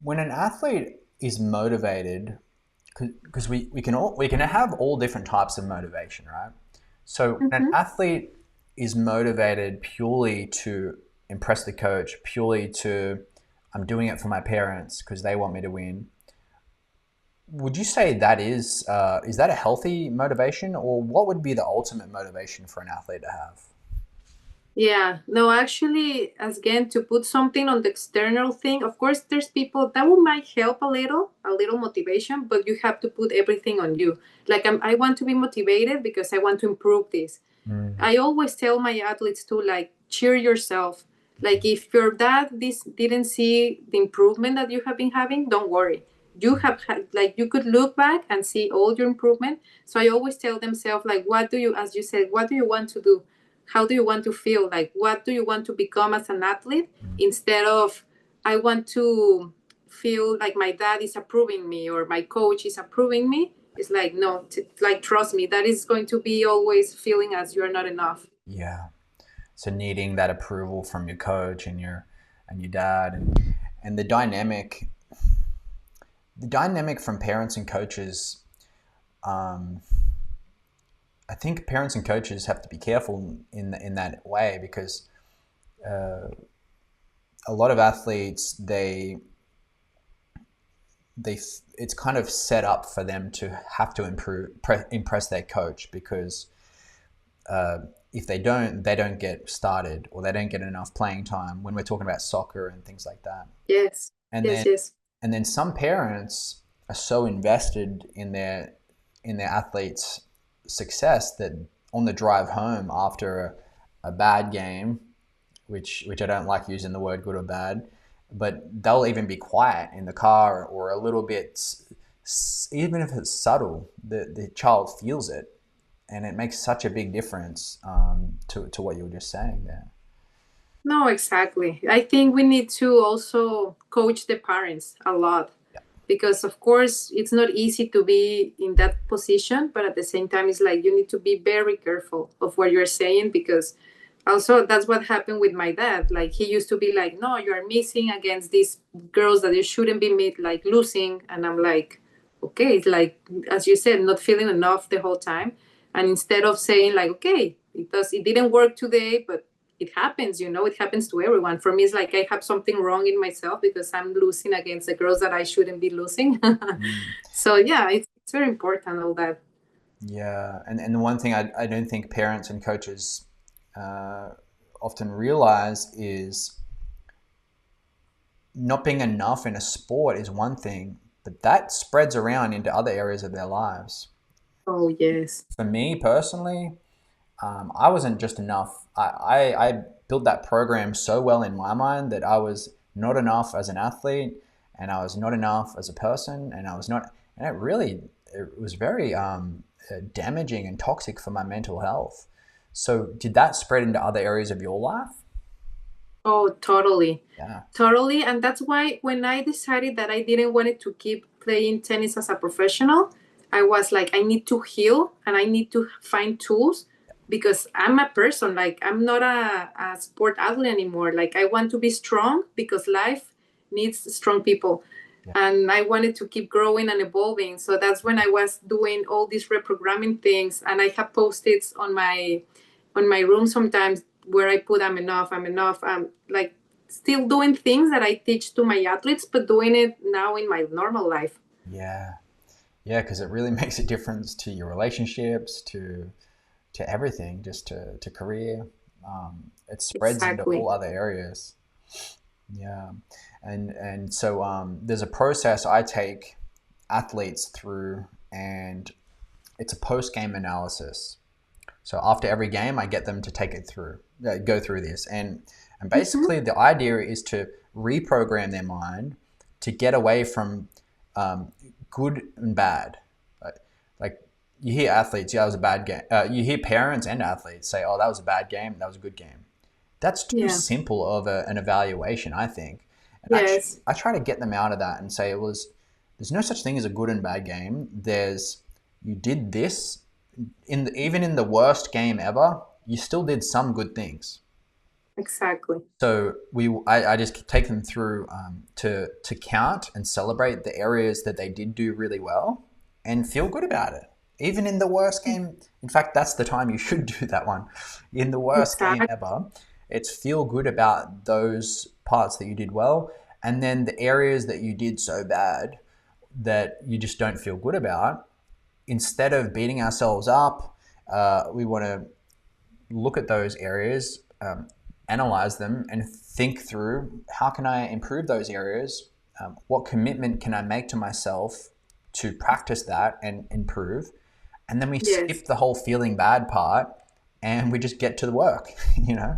when an athlete is motivated, because we can have all different types of motivation, right? So when an Mm-hmm. athlete is motivated purely to impress the coach, purely to I'm doing it for my parents because they want me to win. Would you say that is that a healthy motivation, or what would be the ultimate motivation for an athlete to have? Yeah, no, actually, as again, to put something on the external thing, of course, there's people that will might help a little motivation, but you have to put everything on you. Like, I want to be motivated because I want to improve this. Mm, I always tell my athletes to like cheer yourself. Like, if your dad this didn't see the improvement that you have been having, don't worry. You have had like you could look back and see all your improvement. So I always tell themselves like, what do you, as you said, what do you want to do? How do you want to feel? Like, what do you want to become as an athlete? Instead of I want to feel like my dad is approving me or my coach is approving me. It's like, no, like, trust me, that is going to be always feeling as you're not enough. yeah. So needing that approval from your coach and your dad, and the dynamic from parents and coaches. Um, I think parents and coaches have to be careful in that way, because uh, a lot of athletes they it's kind of set up for them to have to impress their coach, because uh, if they don't get started, or they don't get enough playing time when we're talking about soccer and things like that. Yes, And yes, then yes. some parents are so invested in their athletes' success that on the drive home after a bad game, which I don't like using the word good or bad, but they'll even be quiet in the car, or a little bit, even if it's subtle, the child feels it, and it makes such a big difference, to what you were just saying there. No, exactly. I think we need to also coach the parents a lot, Yeah. because, of course, it's not easy to be in that position, but at the same time, it's like you need to be very careful of what you're saying, because also that's what happened with my dad. Like, he used to be like, no, you're missing against these girls that you shouldn't be like losing. And I'm like, okay, it's like, as you said, not feeling enough the whole time. And instead of saying like, okay, it didn't work today, but it happens, it happens to everyone. For me, it's like I have something wrong in myself because I'm losing against the girls that I shouldn't be losing. Mm. So yeah, it's very important, all that. Yeah, and the one thing I don't think parents and coaches uh, often realize is not being enough in a sport is one thing, but that spreads around into other areas of their lives. Oh yes. For me personally, I wasn't just enough. I built that program so well in my mind that I was not enough as an athlete, and I was not enough as a person, and I was not, and it was very damaging and toxic for my mental health. So did that spread into other areas of your life? Oh, totally. Yeah. Totally. And that's why when I decided that I didn't want it to keep playing tennis as a professional, I was like, I need to heal and I need to find tools because I'm a person, like I'm not a sport athlete anymore. Like I want to be strong because life needs strong people. Yeah. And I wanted to keep growing and evolving. So that's when I was doing all these reprogramming things. And I have post-its on my room sometimes where I put I'm enough, I'm enough. I'm like still doing things that I teach to my athletes, but doing it now in my normal life. Yeah. Yeah, because it really makes a difference to your relationships, to everything, just to career. It spreads into Exactly. all other areas. Yeah, and so there's a process I take athletes through, and it's a post game analysis. So after every game, I get them to take it through, go through this, and Mm-hmm. basically the idea is to reprogram their mind to get away from good and bad. Like you hear athletes, yeah, that was a bad game. You hear parents and athletes say, "Oh, that was a bad game. That was a good game." That's too Yeah. simple of an evaluation, I think. And Yes. I try to get them out of that and say it was. There's no such thing as a good and bad game. There's you did this even in the worst game ever. You still did some good things. Exactly. So I just take them through to count and celebrate the areas that they did do really well, and feel good about it. Even in the worst game, in fact, that's the time you should do that one. In the worst game Exactly. ever, it's feel good about those parts that you did well, and then the areas that you did so bad that you just don't feel good about. Instead of beating ourselves up, we want to look at those areas, analyze them, and think through how can I improve those areas? What commitment can I make to myself to practice that and improve? And then we Yes. skip the whole feeling bad part and we just get to the work, you know?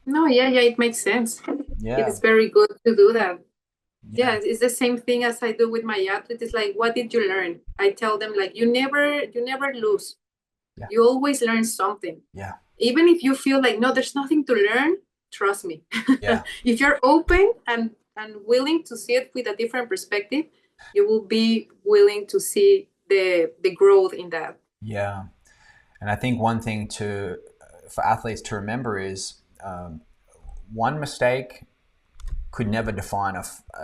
No, yeah, yeah, it makes sense. It Yeah, is very good to do that. yeah, Yeah, it's the same thing as I do with my athletes. It's like, what did you learn? I tell them like you never lose. yeah, You always learn something. yeah, Even if you feel like no, there's nothing to learn, trust me. yeah, If you're open and willing to see it with a different perspective, you will be willing to see the growth in that. yeah. And I think one thing to for athletes to remember is one mistake could never define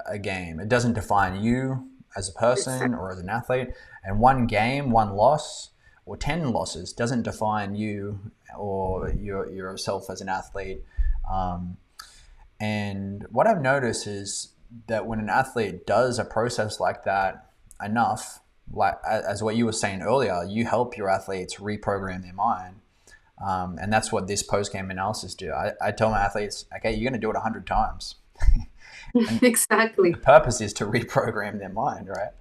a game. It doesn't define you as a person Exactly. or as an athlete. And one game, one loss, or 10 losses doesn't define you or yourself as an athlete. Um, and what I've noticed is that when an athlete does a process like that enough, like as what you were saying earlier, you help your athletes reprogram their mind. And that's what this post-game analysis do. I tell my athletes, okay, you're going to do it 100 times. And the Exactly. purpose is to reprogram their mind, right?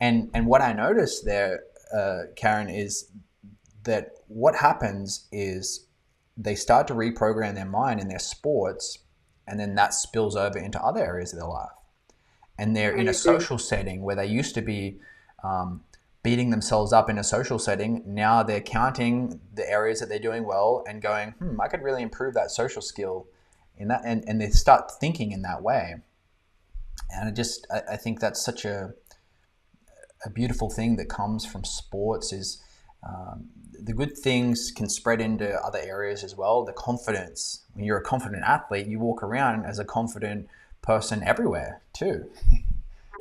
And what I noticed there, Karen, is that what happens is they start to reprogram their mind in their sports, and then that spills over into other areas of their life. And they're I in a agree. social setting where they used to be beating themselves up in a social setting. Now they're counting the areas that they're doing well and going, I could really improve that social skill in that. And they start thinking in that way. And I think that's such a beautiful thing that comes from sports is the good things can spread into other areas as well. The confidence, when you're a confident athlete, you walk around as a confident person everywhere too.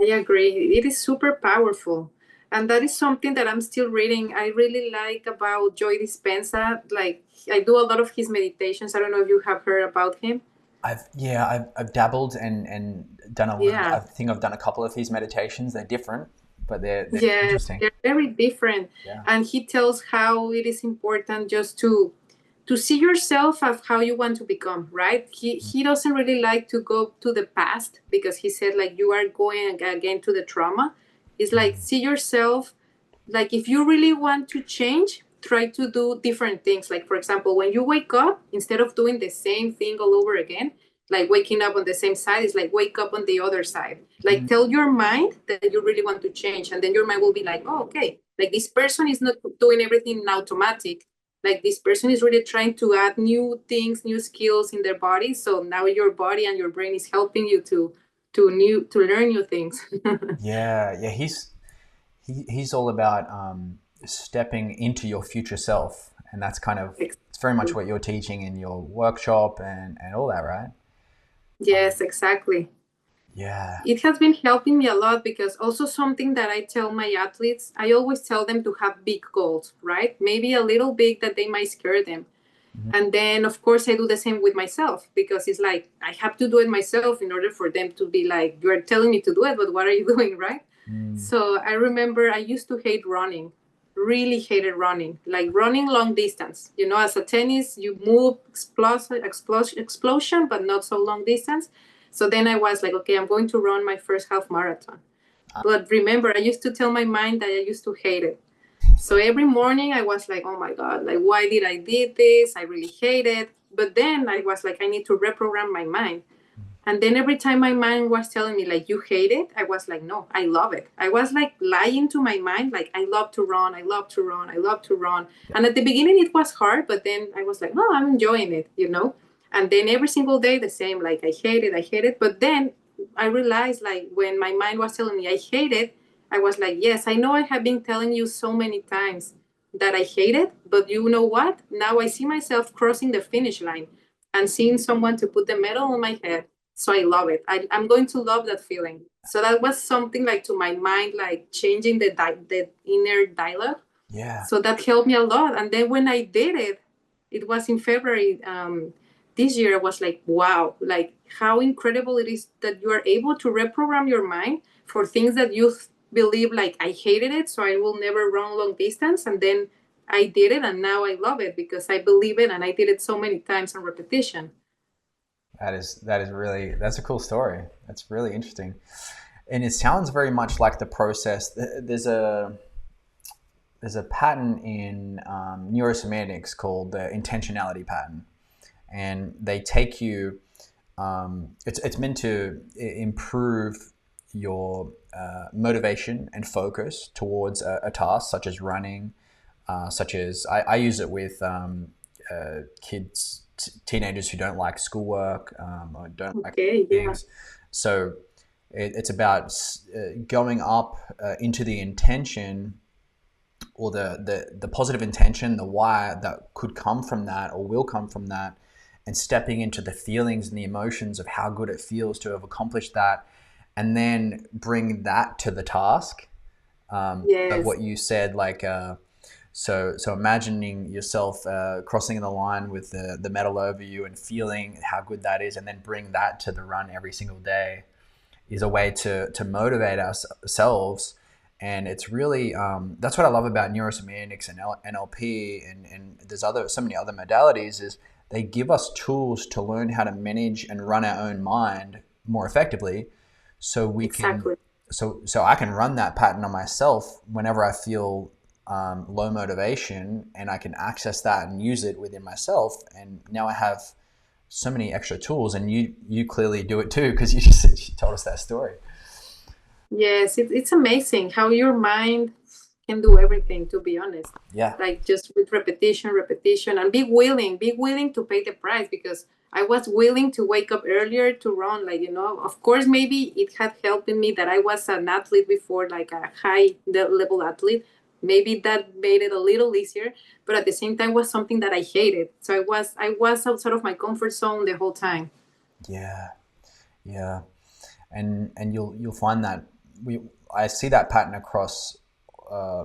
I agree. It is super powerful. And that is something that I'm still reading. I really like about Joy Dispenza. Like I do a lot of his meditations. I don't know if you have heard about him. I've dabbled and done a little. I Yeah. think I've done a couple of his meditations. They're different, but they're Yes, interesting. they're very different. Yeah. And he tells how it is important just to see yourself of how you want to become, right? He doesn't really like to go to the past because he said like you are going again to the trauma. It's like see yourself like if you really want to change, try to do different things. Like for example, when you wake up, instead of doing the same thing all over again, like waking up on the same side, it's like wake up on the other side. Like tell your mind that you really want to change, and then your mind will be like, oh, okay, like this person is not doing everything in automatic. Like this person is really trying to add new things, new skills in their body. So now your body and your brain is helping you to learn new things. Yeah, yeah. He's all about stepping into your future self And that's kind of, it's very much Exactly. what you're teaching in your workshop and all that, right? Yes, exactly. Yeah. It has been helping me a lot because also something that I tell my athletes, I always tell them to have big goals, right? Maybe a little big that they might scare them. Mhm. And then, of course, I do the same with myself because it's like I have to do it myself in order for them to be like, you're telling me to do it, but what are you doing, right? Mm. So I remember I used to hate running, really hated running, like running long distance. You know, as a tennis, you move, explosion, but not so long distance. So then I was like, okay, I'm going to run my first half marathon. But remember, I used to tell my mind that I used to hate it. So every morning I was like, oh my God, like, why did I did this? I really hate it. But then I was like, I need to reprogram my mind. And then every time my mind was telling me, like, you hate it, I was like, no, I love it. I was like lying to my mind, like, I love to run, I love to run, I love to run. And at the beginning, it was hard, but then I was like, no, I'm enjoying it, you know? And then every single day, the same, like, I hate it, I hate it. But then I realized, like, when my mind was telling me I hate it, I was like, yes, I know I have been telling you so many times that I hate it, but you know what? Now I see myself crossing the finish line and seeing someone to put the medal on my head, so I love it. I'm going to love that feeling. So that was something like to my mind, like changing the inner dialogue. Yeah. So that helped me a lot. And then when I did it, it was in February this year. I was like, wow, like how incredible it is that you are able to reprogram your mind for things that you believe, like, I hated it, so I will never run long distance. And then I did it, and now I love it because I believe it, and I did it so many times on repetition. That is really, that's a cool story. That's really interesting. And it sounds very much like the process. There's a pattern in neurosemantics called the intentionality pattern, and they take you. It's meant to improve your motivation and focus towards a task, such as running, such as I use it with kids, teenagers who don't like schoolwork or don't like Okay, yeah. things. So it's about going up into the intention, or the positive intention, the why that could come from that or will come from that, and stepping into the feelings and the emotions of how good it feels to have accomplished that, and then bring that to the task. Of Yes. what you said, like so imagining yourself crossing the line with the medal over you and feeling how good that is, and then bring that to the run every single day, is a way to motivate ourselves. And it's really that's what I love about neurosemantics and NLP, and there's so many other modalities, is they give us tools to learn how to manage and run our own mind more effectively, so we can Exactly. so I can run that pattern on myself whenever I feel low motivation, and I can access that and use it within myself. And now I have so many extra tools, and you clearly do it too, because you told us that story. Yes, it's amazing how your mind can do everything, to be honest. Yeah. Like just with repetition, repetition, and be willing to pay the price, because I was willing to wake up earlier to run. Like, of course, maybe it had helped in me that I was an athlete before, like a high level athlete. Maybe that made it a little easier, but at the same time was something that I hated. So I was outside of my comfort zone the whole time. Yeah. Yeah. And you'll find that we I see that pattern across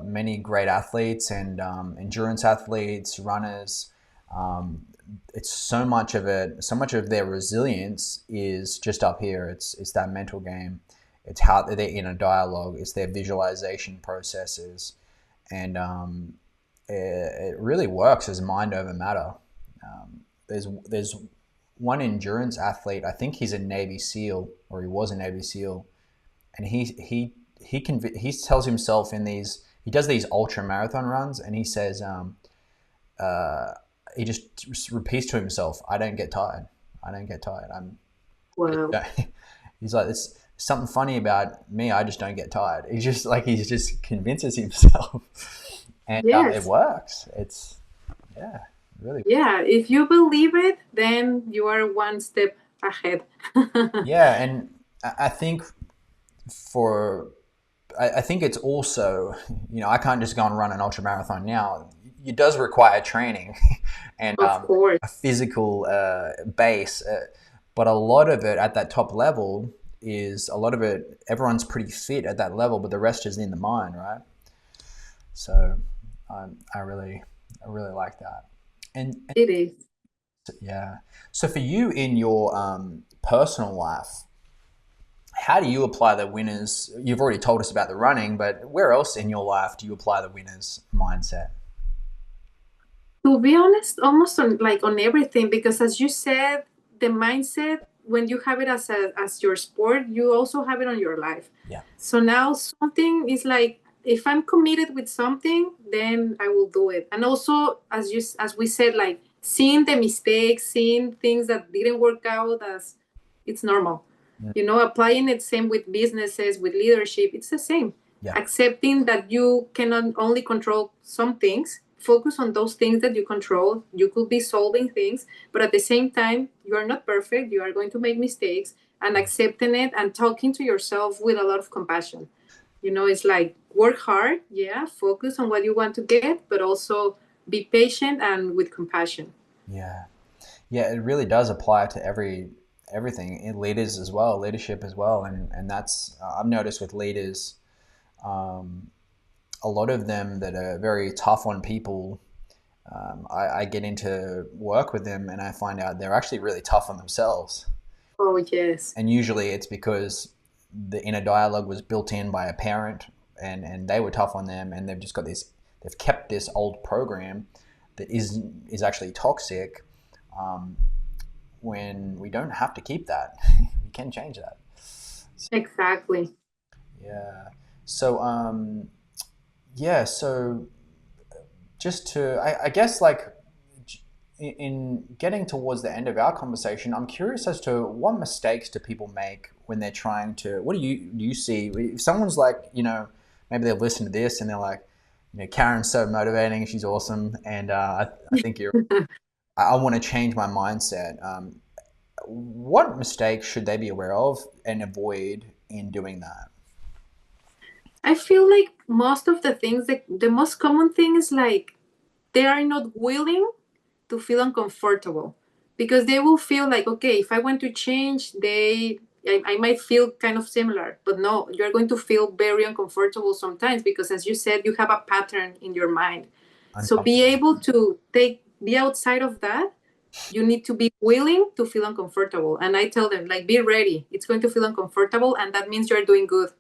many great athletes and endurance athletes, runners. Um, it's so much of their resilience is just up here. It's that mental game. It's how they're in a dialogue. It's their visualization processes, and it really works as mind over matter. There's one endurance athlete. I think he's a Navy SEAL, or he was a Navy SEAL, and he tells himself in these, he does these ultra marathon runs, and he says uh, he just repeats to himself, "I don't get tired. I don't get tired. Wow. He's like, it's something funny about me. I just don't get tired." He just convinces himself, and it Yes. works. It's yeah, really. Yeah, if you believe it, then you are one step ahead. Yeah, and I think for I think it's also, I can't just go and run an ultra marathon now. it does require training and Of course. a physical base. But a lot of it at that top level is a lot of it. Everyone's pretty fit at that level, but the rest is in the mind, right? So I really, I really like that. And It is. yeah. So for you in your personal life, how do you apply the winners? You've already told us about the running, but where else in your life do you apply the winners mindset? To be honest, almost on like on everything, because as you said, the mindset when you have it as your sport, you also have it on your life. Yeah. So now something is like if I'm committed with something, then I will do it. And also, as we said, like seeing the mistakes, seeing things that didn't work out, as it's normal. Mm. Applying it same with businesses, with leadership, it's the same. Yeah. Accepting that you cannot only control some things, focus on those things that you control. You could be solving things, but at the same time, you are not perfect. You are going to make mistakes, and accepting it and talking to yourself with a lot of compassion. It's like work hard, yeah, focus on what you want to get, but also be patient and with compassion. Yeah. Yeah, it really does apply to everything in leaders as well, leadership as well, and that's I've noticed with leaders, um, a lot of them that are very tough on people. I get into work with them and I find out they're actually really tough on themselves. Oh, yes. And usually it's because the inner dialogue was built in by a parent and they were tough on them and they've just got this, they've kept this old program that is actually toxic, um, when we don't have to keep that. We can change that. Exactly. Yeah. So, yeah, so just to, I guess, like, in getting towards the end of our conversation, I'm curious as to what mistakes do people make when they're trying to. What do you see if someone's like, maybe they've listened to this and they're like, Karen's so motivating, she's awesome, and I think I want to change my mindset. What mistakes should they be aware of and avoid in doing that? I feel like most of the things, that the most common thing is like they are not willing to feel uncomfortable, because they will feel like, okay, if I want to change, I might feel kind of similar, but no, you're going to feel very uncomfortable sometimes, because as you said, you have a pattern in your mind. So be Uncomfortable. able to be outside of that. You need to be willing to feel uncomfortable, and I tell them, like, be ready, it's going to feel uncomfortable, and that means you're doing good.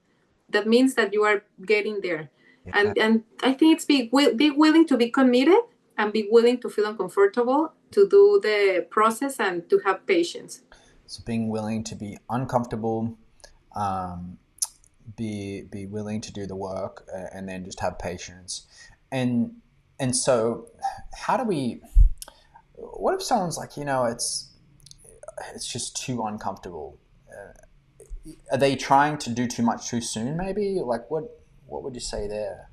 That means that you are getting there. Yeah. And I think it's be willing to be committed, and be willing to feel uncomfortable to do the process, and to have patience. So being willing to be uncomfortable, um, be willing to do the work, and then just have patience. And and so, how do we? What if someone's like, it's just too uncomfortable? Are they trying to do too much too soon? Maybe, like, what would you say there?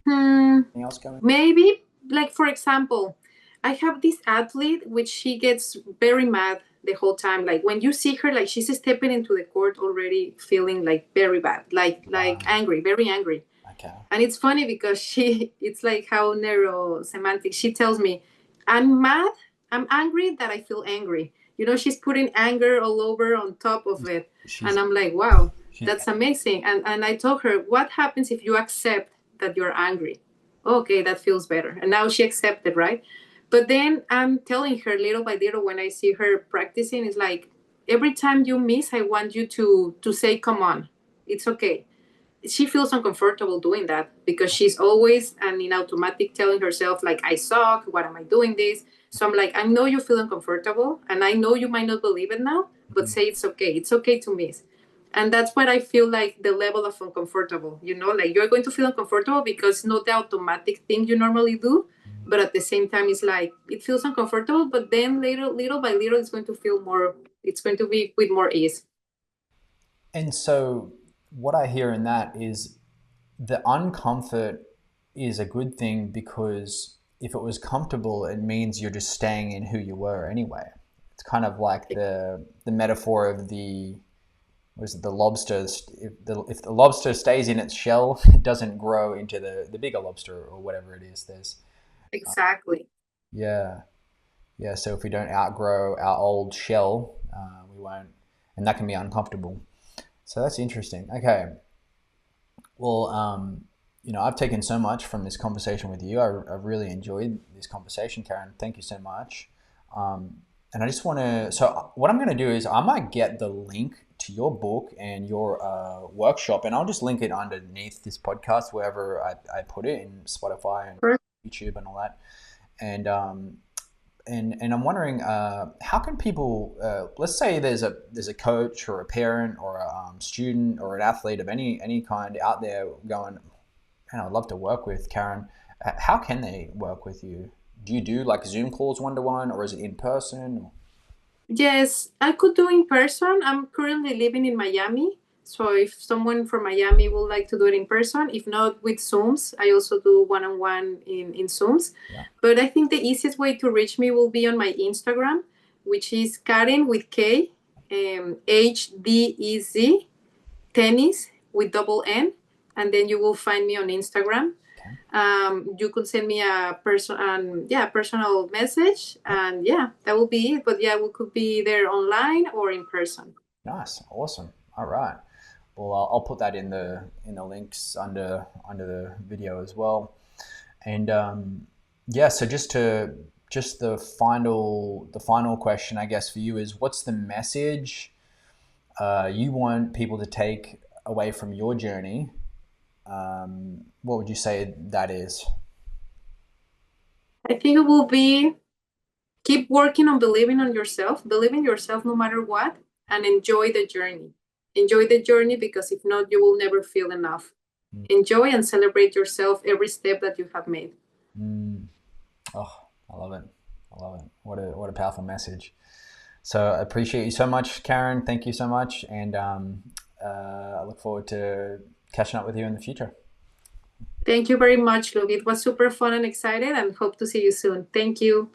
Hmm, Anything else going? maybe, like, for example, I have this athlete which she gets very mad the whole time. Like when you see her, like she's stepping into the court already feeling like very bad, like Wow. angry, very angry. Okay. And it's funny because it's like how neuro semantic. She tells me, I'm mad, I'm angry that I feel angry. She's putting anger all over on top of it. And She's I'm like, wow, she's that's amazing. And I told her, what happens if you accept that you're angry? Okay, that feels better. And now she accepted, right? But then I'm telling her little by little, when I see her practicing, it's like every time you miss, I want you to say, come on, it's okay. She feels uncomfortable doing that, because she's always and in automatic telling herself, like, I suck, what am I doing this? So I'm like, I know you feel uncomfortable, and I know you might not believe it now, but say it's okay to miss. And that's what I feel like, the level of uncomfortable, like you're going to feel uncomfortable because it's not the automatic thing you normally do, but at the same time it's like it feels uncomfortable, but then later, little by little, it's going to be with more ease. And so, what I hear in that is the uncomfort is a good thing because if it was comfortable, it means you're just staying in who you were anyway. It's kind of like the metaphor of the was it the lobster? If the lobster stays in its shell, it doesn't grow into the bigger lobster or whatever it is. Exactly. Yeah. Yeah. So if we don't outgrow our old shell, we won't, and that can be uncomfortable. So that's interesting. Okay. Well, I've taken so much from this conversation with you. I've really enjoyed this conversation, Karen. Thank you so much. And I just want to. So what I'm going to do is I might get the link to your book and your workshop, and I'll just link it underneath this podcast wherever I put it in Spotify and Perfect. YouTube and all that. And and I'm wondering, how can people? Let's say there's a coach or a parent or a student or an athlete of any kind out there going, man, I'd love to work with Karen. How can they work with you? Do you do like Zoom calls 1-to-1, or is it in person? Yes, I could do in person. I'm currently living in Miami. So if someone from Miami would like to do it in person, if not with Zooms, I also do one-on-one in Zooms. Yeah. But I think the easiest way to reach me will be on my Instagram, which is Karen with K, HDEZ, tennis with double N. And then you will find me on Instagram. Okay. You could send me a personal message, Yep. and yeah, that will be it. But yeah, we could be there online or in person. Nice. Awesome. All right. Well, I'll put that in the links under the video as well. And yeah, so just the final question, I guess, for you is, what's the message you want people to take away from your journey? What would you say that is? I think it will be keep working on believing on yourself, believe in yourself no matter what, and enjoy the journey. Enjoy the journey, because if not, you will never feel enough. Enjoy and celebrate yourself every step that you have made. Mm. Oh, I love it. I love it. What a powerful message. So I appreciate you so much, Karen. Thank you so much, and I look forward to catching up with you in the future. Thank you very much, Luke. It was super fun and excited, and hope to see you soon. Thank you.